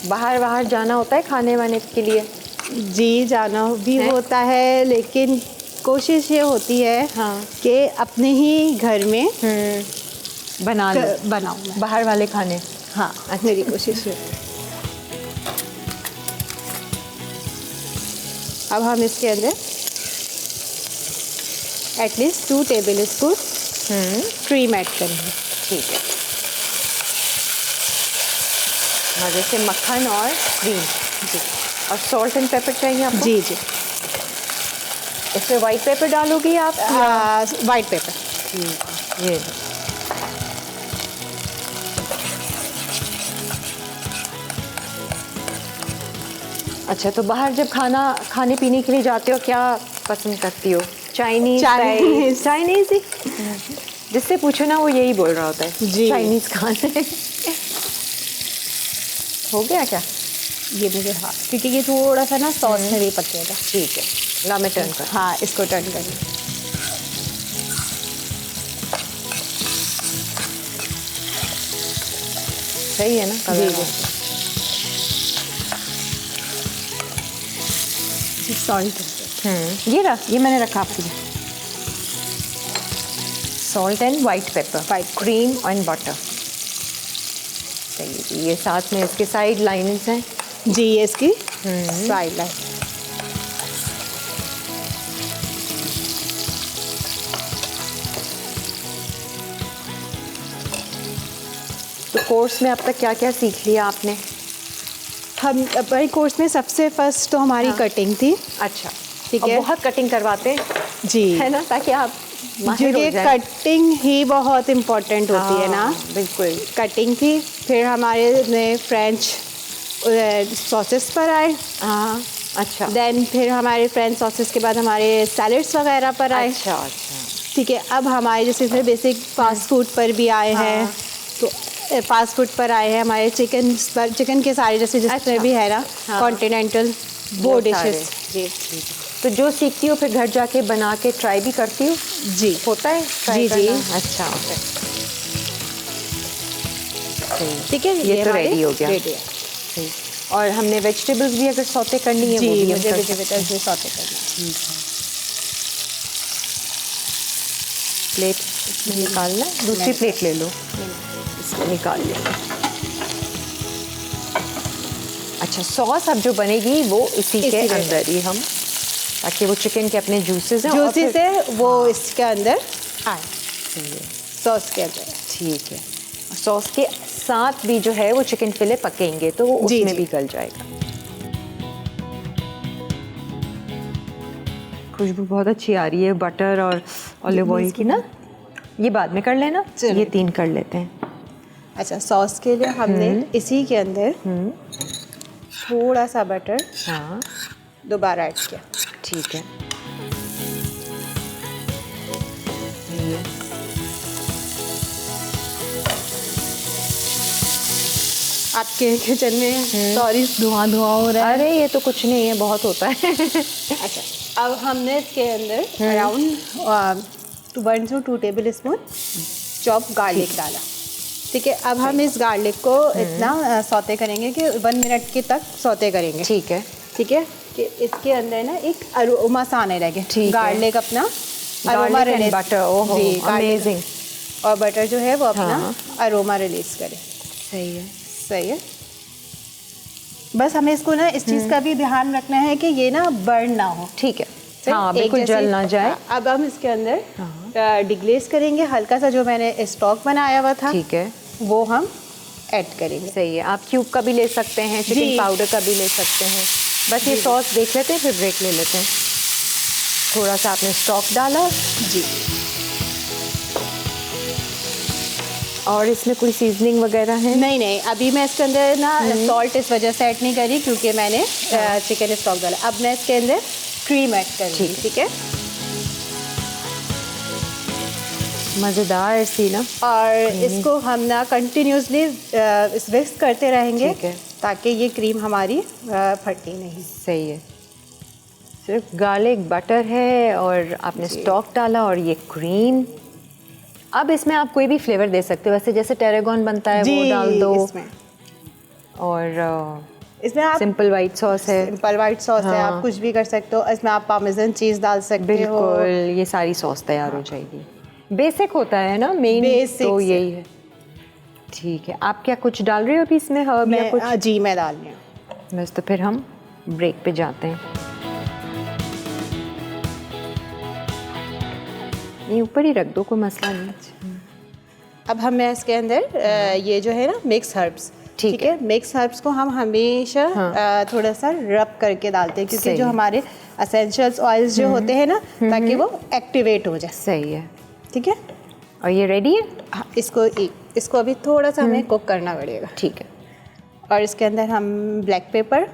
बाहर जाना होता है खाने वाने के लिए? जी, जाना भी होता है, लेकिन कोशिश ये होती है कि अपने ही घर में बनाऊँ मैं। बाहर वाले खाने। हाँ, मेरी कोशिश है। अब हम इसके अंदर at least 2 table spoon cream add करेंगे। ठीक है। मज़े से मक्खन और क्रीम। जी। और सॉल्ट एंड पेपर चाहिए आपको? जी जी। इसमें वाइट पेपर डालोगी आप? White paper. ठीक है, ये लो। अच्छा, तो बाहर जब खाने पीने के लिए जाते हो क्या पसंद करती हो? चाइनीज़ ही? जिससे पूछो ना वो यही बोल रहा होता है जी। चाइनीज़ खाने। हो गया क्या? ये मुझे, हाँ, क्योंकि ये थोड़ा सा ना सॉस में भी पकेगा। ठीक है, ला मैं टर्न कर। हाँ, इसको टर्न करें। सही है ना कलर? जी। सॉल्ट, ये रहा, ये मैंने रखा आपके लिए। Salt and white paper, cream and butter. सही है जी। ये साथ में इसके साइड लाइन्स हैं। जी, ये इसकी साइड लाइन। तो कोर्स में अब तक क्या क्या सीख लिया आपने? हम हमारे कोर्स में सबसे फर्स्ट तो हमारी कटिंग थी। अच्छा, ठीक और है। बहुत कटिंग करवाते हैं, जी, है ना, ताकि आप माहिर हो क्योंकि जाएं। कटिंग ही बहुत इम्पोर्टेंट होती है ना। बिल्कुल। कटिंग थी, फिर हमारे में फ्रेंच सॉसेस पर आए। हाँ, अच्छा। देन फिर हमारे फ्रेंच सॉसेस के बाद हमारे सैलड्स वगैरह पर आए। अच्छा अच्छा। ठीक है, अब हमारे जैसे बेसिक फास्ट फूड पर भी आए हैं, तो फास्ट फूड पर आए हैं हमारे चिकन के सारे जैसे जितने भी है ना कॉन्टिनेंटल वो डिशेस। जी, तो जो सीखती हो फिर घर जाके बना के ट्राई भी करती हो? जी होता है try जी जी। करना? अच्छा, ठीक है, ये तो हमारे रेडी हो गया। रेडी है। सही। और हमने वेजिटेबल्स भी अगर सौते करनी है जी, वो भी हम मुझे कर सकते हैं। वेजिटेबल्स भी सौते करना है। प्लेट निकालना है, दूसरी प्लेट ले लो, इसको निकाल लेंगे। अच्छा, सॉस अब जो बनेगी वो इसी के इसी में। अंदर ही हम, ताकि वो चिकन के अपने जूसेस हैं और जूसेस फिर- है वो इसके अंदर आए, सही है, सॉस के अंदर। ठीक है। सॉस के साथ भी जो है वो चिकन फिले पकेंगे तो वो जी, उसमें जी। भी गल जाएगा। खुशबू बहुत अच्छी आ रही है बटर और ऑलिव ऑयल की ना। ये बाद में कर लेना, चलिए। ये 3 कर लेते हैं। अच्छा, सॉस के लिए हमने इसी के अंदर थोड़ा सा बटर हाँ, दोबारा ऐड किया। ठीक है। आपके किचन में सॉरी धुआं हो रहा है। अरे ये तो कुछ नहीं है, बहुत होता है। अच्छा, अब हमने इसके अंदर around 1 to 2 table spoon chop garlic डाला। ठीक है, अब हम इस गार्लिक को इतना सौते करेंगे कि 1 मिनट के तक सौते करेंगे। ठीक है कि इसके अंदर ना एक अरोमा सा आने लगे। गार्लिक अपना अरोमा रिलीज, बटर, ओहो अमेजिंग। और बटर जो है वो अपना अरोमा रिलीज करे। सही है। बस हमें इसको ना इस चीज़ का भी ध्यान रखना है कि ये ना बर्न ना हो। ठीक है, हाँ बिल्कुल जल ना जाए। अब हम इसके अंदर डिग्लेज करेंगे, हल्का सा जो मैंने स्टॉक बनाया हुआ था, ठीक है, वो हम ऐड करेंगे। सही है। आप क्यूब का भी ले सकते हैं, चिकन पाउडर का भी ले सकते हैं। बस ये सॉस देख लेते हैं, फिर ब्रेक ले लेते हैं। थोड़ा सा आपने स्टॉक डाला जी, और इसमें कोई सीजनिंग वगैरह है? नहीं, अभी मैं इसके अंदर ना सॉल्ट इस वजह से ऐड नहीं करी क्योंकि मैंने चिकन स्टॉक डाला। अब मैं इसके अंदर क्रीम ऐड करूँगी। ठीक है, मज़ेदार सी ना। और इसको हम ना कंटिन्यूसली विस्क करते रहेंगे ताकि ये क्रीम हमारी फटे नहीं। सही है। सिर्फ गार्लिक बटर है और आपने स्टॉक डाला और ये क्रीम। अब इसमें आप कोई भी फ्लेवर दे सकते हो, वैसे जैसे टेरेगॉन बनता है वो डाल दो इसमें। और इसमें आप सिंपल वाइट सॉस है, सिंपल वाइट सॉस है, आप कुछ भी कर सकते हो। इसमें आप पार्मेसन चीज़ डाल सकते हो। बिल्कुल, ये सारी सॉस तैयार हो जाएगी। बेसिक होता है ना, मेन तो यही है। ठीक है, आप क्या कुछ डाल रहे हो अभी इसमें हर्ब या कुछ? जी मैं डाल रही हूँ। बस तो फिर हम ब्रेक पे जाते हैं। ये ऊपर ही रख दो, कोई मसला नहीं। अब हमें इसके अंदर ये जो है ना मिक्स हर्ब्स, ठीक है, मिक्स हर्ब्स को हम हमेशा थोड़ा सा रब करके डालते हैं क्योंकि जो हमारे एसेंशियल्स ऑयल्स जो होते हैं ना, ताकि वो एक्टिवेट हो जाए। सही है, ठीक है। और ये रेडी है? हाँ, इसको अभी थोड़ा सा हमें कुक करना पड़ेगा। ठीक है। और इसके अंदर हम ब्लैक पेपर,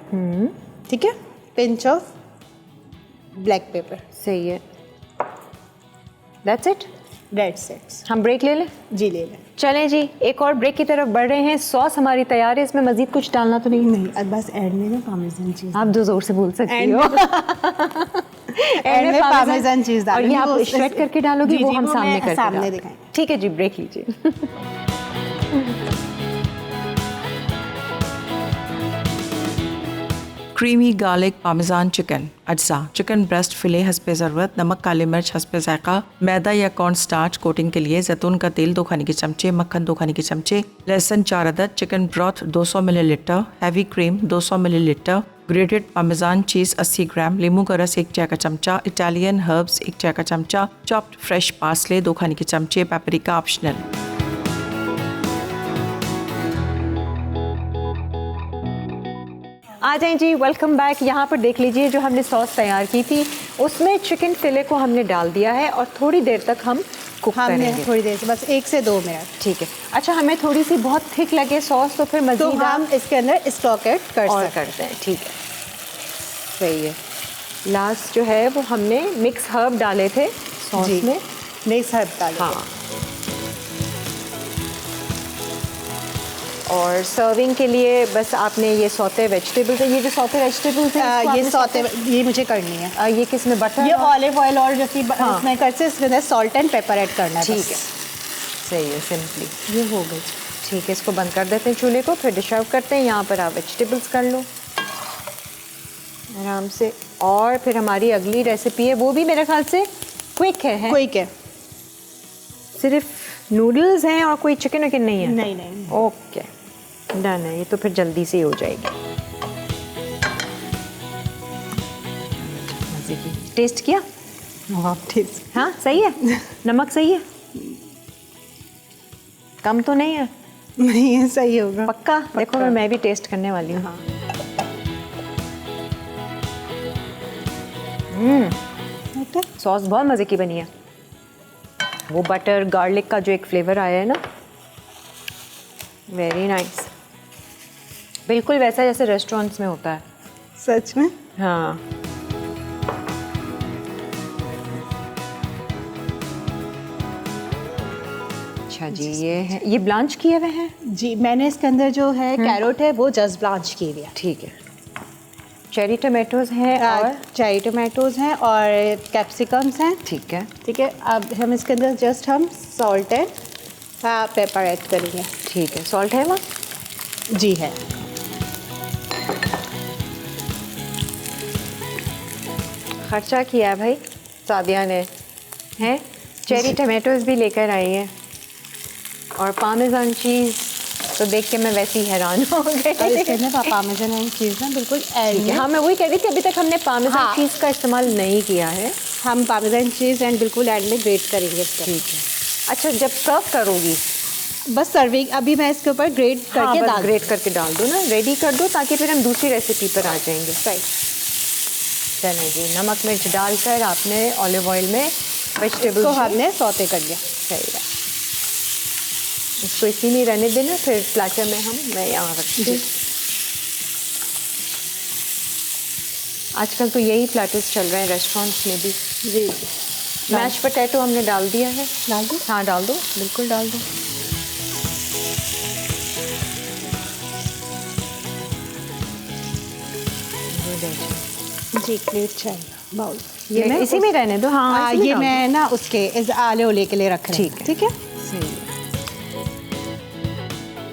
ठीक है, पिंच ऑफ ब्लैक पेपर। सही है, दैट्स इट। That's it. हम ब्रेक ले लें? जी ले लें। चलें जी, एक और ब्रेक की तरफ बढ़ रहे हैं। सॉस हमारी तैयार है, इसमें मजीद कुछ डालना तो नहीं? अब बस एंड में ना पार्मेसन चीज़ आप जो जोर से बोल सकती हो। एंड में पार्मेसन चीज़ डालूंगी। और ये आप श्रेड करके डालोगी? वो हम सामने करके सामने दिखाएं। ठीक है जी, ब्रेक लीजिए। क्रीमी गार्लिक पामेजान चिकन अज्जा। चिकन ब्रेस्ट फिले हस्बे ज़रूरत, नमक काली मिर्च हस्बे जायका, मैदा या कॉर्न स्टार्च कोटिंग के लिए, जैतून का तेल 2 खाने के चमचे, मक्खन 2 खाने के चमचे, लहसुन 4 अदद, chicken broth 200 millilitre, heavy cream 200 millilitre, grated parmesan cheese 80 gram, नींबू का रस 1 चाय का चमचा, इटालियन हर्ब्स 1 चाय का चमचा, चॉप्ड फ्रेश पार्सले 2 खाने के चमचे, पेपरिका ऑप्शनल। आ जाएं जी, वेलकम बैक। यहाँ पर देख लीजिए, जो हमने सॉस तैयार की थी उसमें चिकन फिले को हमने डाल दिया है और थोड़ी देर तक हम कुक करेंगे। थोड़ी देर से, बस 1 से 2 मिनट। ठीक है। अच्छा, हमें थोड़ी सी बहुत थिक लगे सॉस तो फिर मज़ीद तो हम इसके अंदर स्टॉक ऐड करते हैं। ठीक है, सही है। लास्ट जो है वो हमने मिक्स हर्ब डाले थे सॉस में। मिक्स हर्ब डाले। हाँ, और सर्विंग के लिए बस आपने ये सौते वेजिटेबल्स है, ये जो सौते वेजिटेबल्स हैं ये सौते ये मुझे करनी है। ये किस में? बटर, ये ऑलिव ऑयल और जैसे इसमें करते इसके अंदर सॉल्ट एंड पेपर ऐड करना है। ठीक है, सही है, सिंपली ये हो गई। ठीक है, इसको बंद कर देते हैं चूल्हे को, फिर डिश आउट करते हैं। यहाँ पर आप वेजिटेबल्स कर लो आराम से। और फिर हमारी अगली रेसिपी है, वो भी मेरे ख्याल से क्विक है। क्विक है, सिर्फ नूडल्स हैं और कोई चिकन विकन नहीं है? नहीं। ओके, डन है। ये तो फिर जल्दी से हो जाएगी। टेस्ट किया? टेस्ट हाँ, सही है। नमक सही है? कम तो नहीं है? नहीं है, सही होगा पक्का? देखो मैं भी टेस्ट करने वाली हूँ। सॉस बहुत मज़े की बनी है। वो बटर गार्लिक का जो एक फ्लेवर आया है ना, वेरी नाइस। बिल्कुल वैसा जैसे रेस्टोरेंट्स में होता है। सच में? हाँ। अच्छा जी, ये है, ये ब्लांच किए हुए हैं? जी, मैंने इसके अंदर जो है कैरोट है वो जस्ट ब्लांच की हुई है। ठीक है। चेरी टमाटोज हैं और चेरी टमाटोज हैं और कैप्सिकम्स हैं। ठीक है। ठीक है, अब हम इसके अंदर जस्ट हम सॉल्ट एंड पेपर ऐड करेंगे। ठीक है, सॉल्ट है वहाँ? जी है। खर्चा किया है भाई सादिया ने, हैं? चेरी टमाटोज भी लेकर आई है और पामेजान चीज़ तो देख के मैं वैसे ही हैरान हो और इसके गई। अंदर पामेजान चीज़ ना बिल्कुल ऐड ठीक है, हाँ मैं वही कह रही थी, अभी तक हमने पामेजान हाँ। चीज़ का इस्तेमाल नहीं किया है। हम पामेजान चीज़ एंड बिल्कुल एंड में ग्रेट करेंगे इसको। ठीक है। अच्छा, जब सर्व करोगी बस सर्विंग अभी मैं इसके ऊपर ग्रेट करके डाल ग्रेट करके डाल दो ना, रेडी कर दो ताकि फिर हम दूसरी रेसिपी पर आ जाएंगे। राइट। चलें जी, नमक मिर्च डालकर आपने ऑलिव ऑयल में वेजिटेबल्स इसको हमने सौते कर लिया। सही है, इसको इसी में रहने देना, फिर प्लेटर में मैं यहाँ रखती हूँ। आजकल तो यही प्लेटर्स चल रहे हैं रेस्टोरेंट्स में भी। जी। मैश पोटैटो हमने डाल दिया है। डाल दो। हाँ डाल दो, बिल्कुल डाल दो। जी प्लेट चाहिए बाउल। ये मैं इसी में रहने दो। हाँ इसी में ये डाल मैं ना उसके इस आले ओले के लिए रख रही हूँ। ठीक है। ठीक है। दो।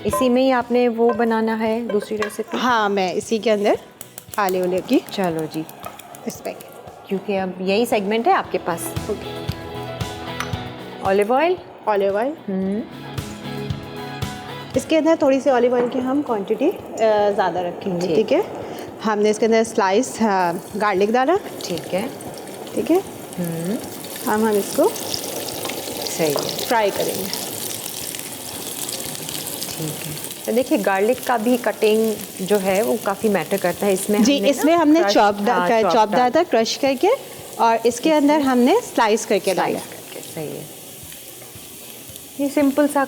इसी में ही आपने वो बनाना है दूसरी रेसिपी? हाँ मैं इसी के अंदर आले ओले की चलो जी, इस पे क्योंकि अब यही सेगमेंट है आपके पास। Olive oil. Olive oil. इसके अंदर थोड़ी सी ऑलिव ऑयल की हम क्वांटिटी ज़्यादा रखेंगे। ठीक है। हमने इसके अंदर स्लाइस गार्लिक डाला। ठीक है। ठीक है। हम इसको सही है, फ्राई करेंगे। ठीक है। तो देखिए गार्लिक का भी कटिंग जो है वो काफ़ी मैटर करता है इसमें। जी इसमें हमने चॉप डाला था क्रश करके, और इसके अंदर हमने स्लाइस करके डाला। सही है। ये सिंपल सा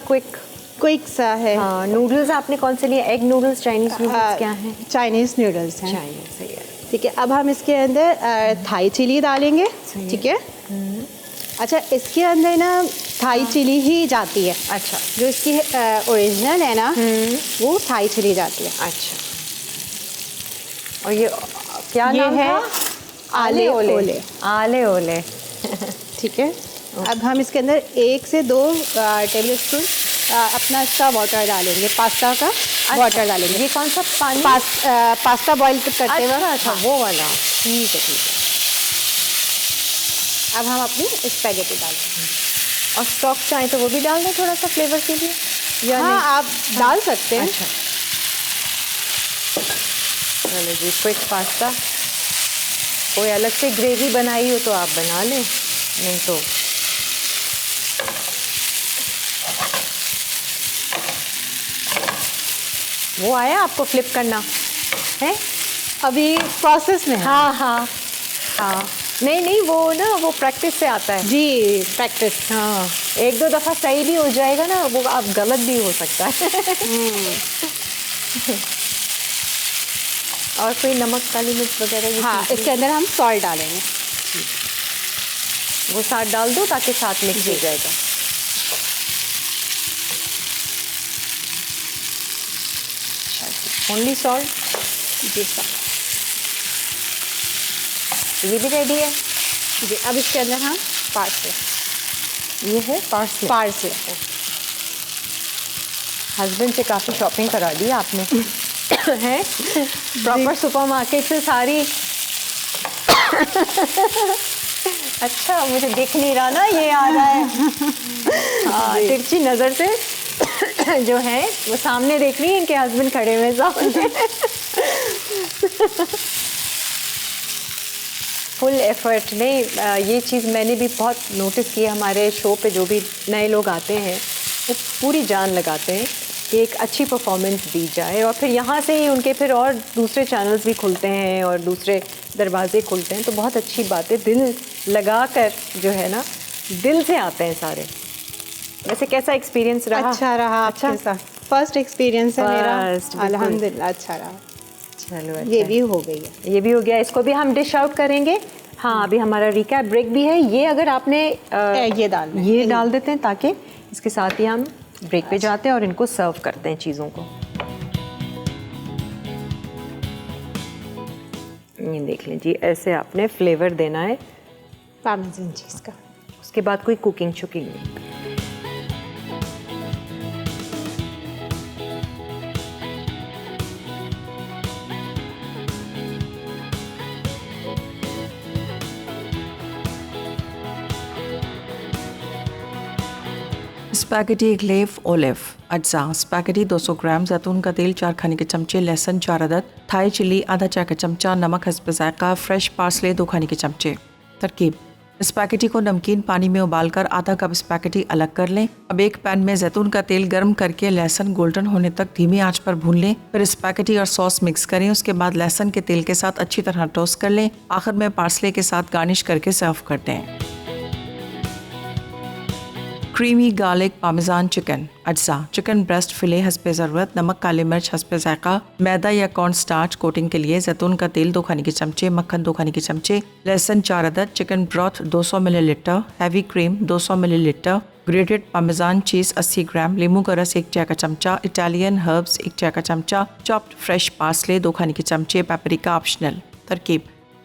क्विक सा है। हाँ, नूडल्स आपने कौन से लिए? एग नूडल्स, चाइनीज नूडल्स क्या हैं? चाइनीज़ नूडल्स हैं। चाइनीज, सही है। ठीक है। अब हम इसके अंदर थाई चिली डालेंगे। ठीक है। अच्छा, इसके अंदर ना थाई चिली ही जाती है। अच्छा। जो इसकी ओरिजिनल है ना वो थाई चिली जाती है। अच्छा। और ये क्या ये नाम है? था? आले ओले। आले ओले। ठीक है। अब हम इसके अंदर 1 से 2 टेबल स्पून अपना इसका वाटर डालेंगे, पास्ता का वाटर डालेंगे। ये कौन सा पानी? पास्ता बॉईल करते वक्त। अच्छा, वो वाला। ठीक है, ठीक है। अब हम अपनी स्पैगेटी डालेंगे। और स्टॉक चाहे तो वो भी डाल दें थोड़ा सा फ्लेवर के लिए, या हाँ नहीं? आप डाल सकते हैं। अच्छा, चलो जी, क्विक पास्ता। कोई अलग से ग्रेवी बनाई हो तो आप बना लें, नहीं तो वो आया आपको फ्लिप करना है? अभी प्रोसेस में है। हाँ हाँ हाँ, नहीं वो ना वो प्रैक्टिस से आता है जी, प्रैक्टिस। हाँ, 1-2 दफ़ा सही भी हो जाएगा ना, वो अब गलत भी हो सकता है। और कोई नमक, काली मिर्च वगैरह ये हाँ, चीज़ें? इसके अंदर हम सॉल्ट डालेंगे। वो साथ डाल दो ताकि साथ मिक्स हो जाएगा। Only salt? जी सर। ये भी रेडी है? जी, अब इसके अंदर हम पार्सले। ये है पार्सले। पार्सले। हस्बैंड से काफ़ी शॉपिंग करा दी आपने। है प्रॉपर सुपरमार्केट से सारी। अच्छा, मुझे दिख नहीं रहा ना, ये आ रहा है। हाँ, तिरछी नज़र से जो है वो सामने देख रही है, इनके हस्बैंड खड़े हुए सामने। फुल एफर्ट नहीं, ये चीज़ मैंने भी बहुत नोटिस की है। हमारे शो पे जो भी नए लोग आते हैं वो पूरी जान लगाते हैं कि एक अच्छी परफॉर्मेंस दी जाए, और फिर यहाँ से ही उनके फिर और दूसरे चैनल्स भी खुलते हैं और दूसरे दरवाजे खुलते हैं। तो बहुत अच्छी बात है, दिल लगा कर जो है ना, दिल से आते हैं सारे। वैसे कैसा एक्सपीरियंस रहा? अच्छा रहा। अच्छा, आपके साथ फर्स्ट एक्सपीरियंस है मेरा। First, बिल्कुल। अल्हम्दुलिल्लाह अच्छा रहा। चलो अच्छा। ये भी हो गई है। ये भी हो गया, इसको भी हम डिश आउट करेंगे। हाँ, अभी हमारा रिकैप ब्रेक भी है। ये अगर आपने ये डालना है। ये डाल देते हैं ताकि इसके साथ ही हम ब्रेक पे जाते हैं और इनको सर्व करते हैं चीज़ों को। ये देख लें जी, ऐसे आपने फ्लेवर देना है, पार्मेसन चीज़ का। उसके बाद कोई कुकिंग शुकिंग नहीं। स्पैगेटी ग्लेव ओलिव अज्जा स्पैगेटी 200 ग्राम, जैतून का तेल 4 खाने के चमचे, लहसुन 4 अदद, थाई चिली आधा चाय का चमचा, नमक हस्ब जायका, फ्रेश पार्सले 2 खाने के चमचे। तरकीब: स्पैगेटी को नमकीन पानी में उबालकर आधा कप स्पैगेटी अलग कर लें। अब एक पैन में जैतून का तेल गर्म करके लहसुन गोल्डन होने तक धीमी आंच पर भून लें। फिर स्पैगेटी और सॉस मिक्स करें। उसके बाद लहसुन के तेल के साथ अच्छी तरह टोस्ट कर लें। आखिर में पार्सले के साथ गार्निश करके सर्व कर दें। क्रीमी गार्लिक पामेजान चिकन अज्जा चिकन ब्रेस्ट फिले हस्बे ज़रूरत, नमक काली मिर्च हस्बे जायका, मैदा या कॉर्न स्टार्च कोटिंग के लिए जैतून का तेल 2 खाने के चमचे, मक्खन 2 खाने के चमचे, लहसुन 4 अदद, chicken broth 200 millilitre, heavy cream 200 millilitre, grated parmesan cheese 80 gram, नींबू का रस 1 चाय का चमचा, इटालियन हर्ब्स 1 चाय का चमचा, चॉप्ड फ्रेश पार्सले 2 खाने के चमचे, पेपरिका ऑप्शनल। तरकीब: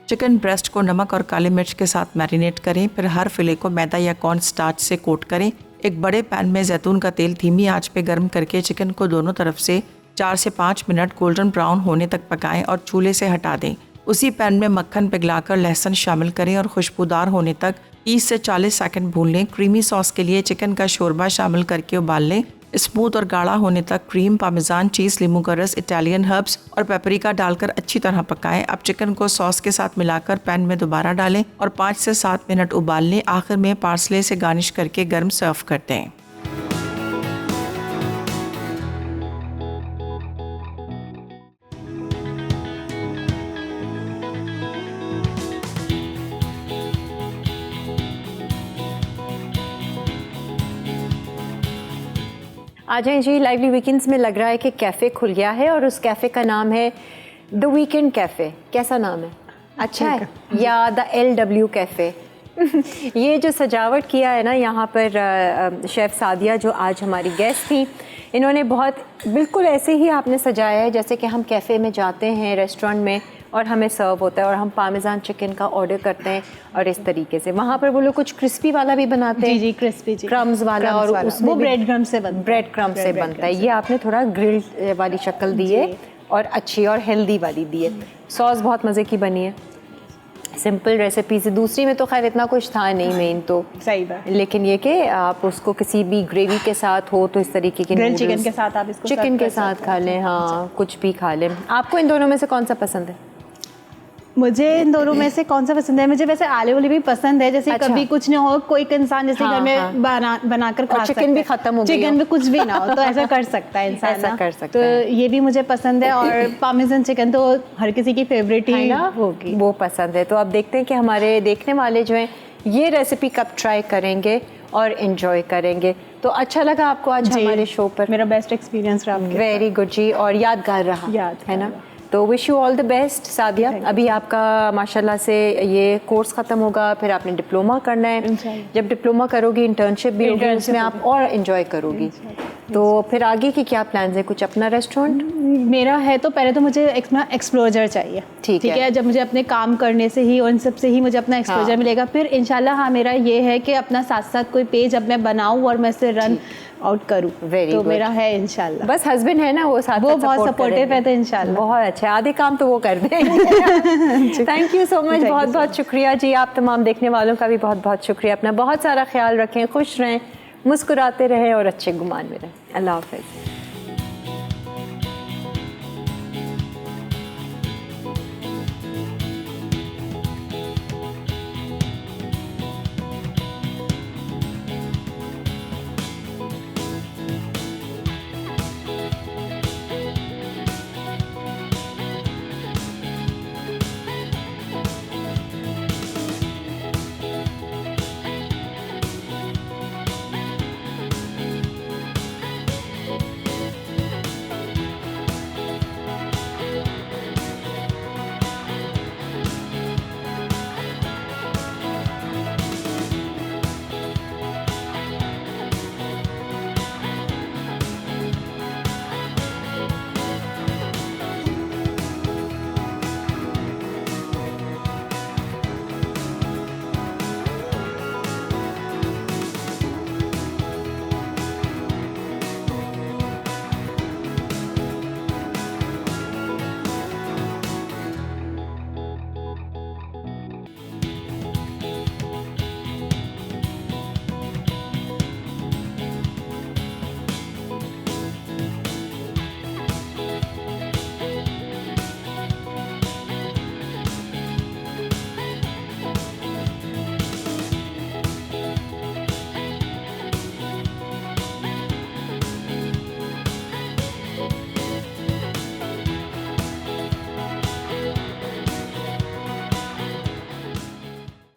चिकन ब्रेस्ट को नमक और काली मिर्च के साथ मैरिनेट करें। फिर हर फिले को मैदा या कॉर्न स्टार्च से कोट करें। एक बड़े पैन में जैतून का तेल धीमी आंच पे गर्म करके चिकन को दोनों तरफ से 4 से 5 मिनट गोल्डन ब्राउन होने तक पकाएं और चूल्हे से हटा दें। उसी पैन में मक्खन पिघलाकर लहसुन शामिल करें और खुशबूदार होने तक 30 से 40 सेकंड भून लें। क्रीमी सॉस के लिए चिकन का शोरबा शामिल करके उबाल लें। स्मूथ और गाढ़ा होने तक क्रीम, पामेजान चीज़, नींबू का रस, इटालियन हर्ब्स और पेपरिका डालकर अच्छी तरह पकाएं। अब चिकन को सॉस के साथ मिलाकर पैन में दोबारा डालें और 5 से 7 मिनट उबाल लें। आखिर में पार्सले से गार्निश करके गर्म सर्व कर दें। आ जाएं जी। लाइवली वीकेंड्स में लग रहा है कि कैफ़े खुल गया है और उस कैफ़े का नाम है द वीकेंड कैफ़े। कैसा नाम है? अच्छा है? या द LW कैफ़े। ये जो सजावट किया है ना यहाँ पर शेफ़ सादिया जो आज हमारी गेस्ट थी, इन्होंने बहुत बिल्कुल ऐसे ही आपने सजाया है जैसे कि हम कैफ़े में जाते हैं, रेस्टोरेंट में, और हमें सर्व होता है और हम पामेजान चिकन का ऑर्डर करते हैं और इस तरीके से। वहाँ पर वो लोग कुछ क्रिस्पी वाला भी बनाते हैं। जी क्रिस्पी, जी क्रम्स वाला, और उसमें वो ब्रेड क्रम्स से बनता है। ब्रेड क्रम्स से बनता है। ये आपने थोड़ा ग्रिल्ड वाली शक्ल दी है और अच्छी और हेल्दी वाली दी है। सॉस बहुत मज़े की बनी है, सिंपल रेसिपी से। दूसरी में तो खैर इतना कुछ था नहीं मेन तो, सही बात। लेकिन ये कि आप उसको किसी भी ग्रेवी के साथ हो तो इस तरीके के ग्रिल्ड चिकन के साथ आप इसको चिकन के साथ खा लें। हाँ, कुछ भी खा लें। आपको इन दोनों में से कौन सा पसंद है? मुझे इन दोनों में से कौन सा पसंद है? मुझे वैसे आलू वाली भी पसंद है। जैसे अच्छा। कभी कुछ ना हो, कोई इंसान जैसे घर में बनाकर खा सकता है, चिकन भी खत्म हो गया, चिकन में कुछ भी ना हो तो ऐसा कर सकता है इंसान। ऐसा कर सकता तो है। ये भी मुझे पसंद है। और पामेजान चिकन तो हर किसी की फेवरेट ही होगी, वो पसंद है। तो अब देखते हैं कि हमारे देखने वाले जो हैं ये रेसिपी कब ट्राई करेंगे और इन्जॉय करेंगे। तो अच्छा लगा आपको आज हमारे शो पर? मेरा बेस्ट एक्सपीरियंस रहा। वेरी गुड जी, और यादगार रहा है ना? तो wish you all the best Sadia. अभी आपका माशाल्लाह से ये कोर्स ख़त्म होगा, फिर आपने डिप्लोमा करना है। जब डिप्लोमा करोगी इंटर्नशिप भी होगी, उसमें आप और इन्जॉय करोगी। तो फिर आगे की क्या प्लान्स है? कुछ अपना रेस्टोरेंट? मेरा है तो पहले तो मुझे एक्सप्लोजर चाहिए। ठीक है, जब मुझे अपने काम करने से ही और इन सब से ही मुझे अपना एक्सप्लोजर मिलेगा, फिर इंशाल्लाह हाँ मेरा ये है कि अपना साथ साथ कोई पेज अब मैं बनाऊँ और मैं इसे रन आउट करूँ। तो मेरा है इंशाल्लाह। बस हस्बैंड है ना, वो साथ वो बहुत सपोर्टिव है, तो इंशाल्लाह बहुत अच्छा। आधे काम तो वो कर देंगे। थैंक यू सो मच, बहुत बहुत शुक्रिया जी। आप तमाम देखने वालों का भी बहुत बहुत शुक्रिया। अपना बहुत सारा ख्याल रखें, खुश रहें, मुस्कुराते रहें और अच्छे गुमान में रहें। अल्लाह हाफ़िज़।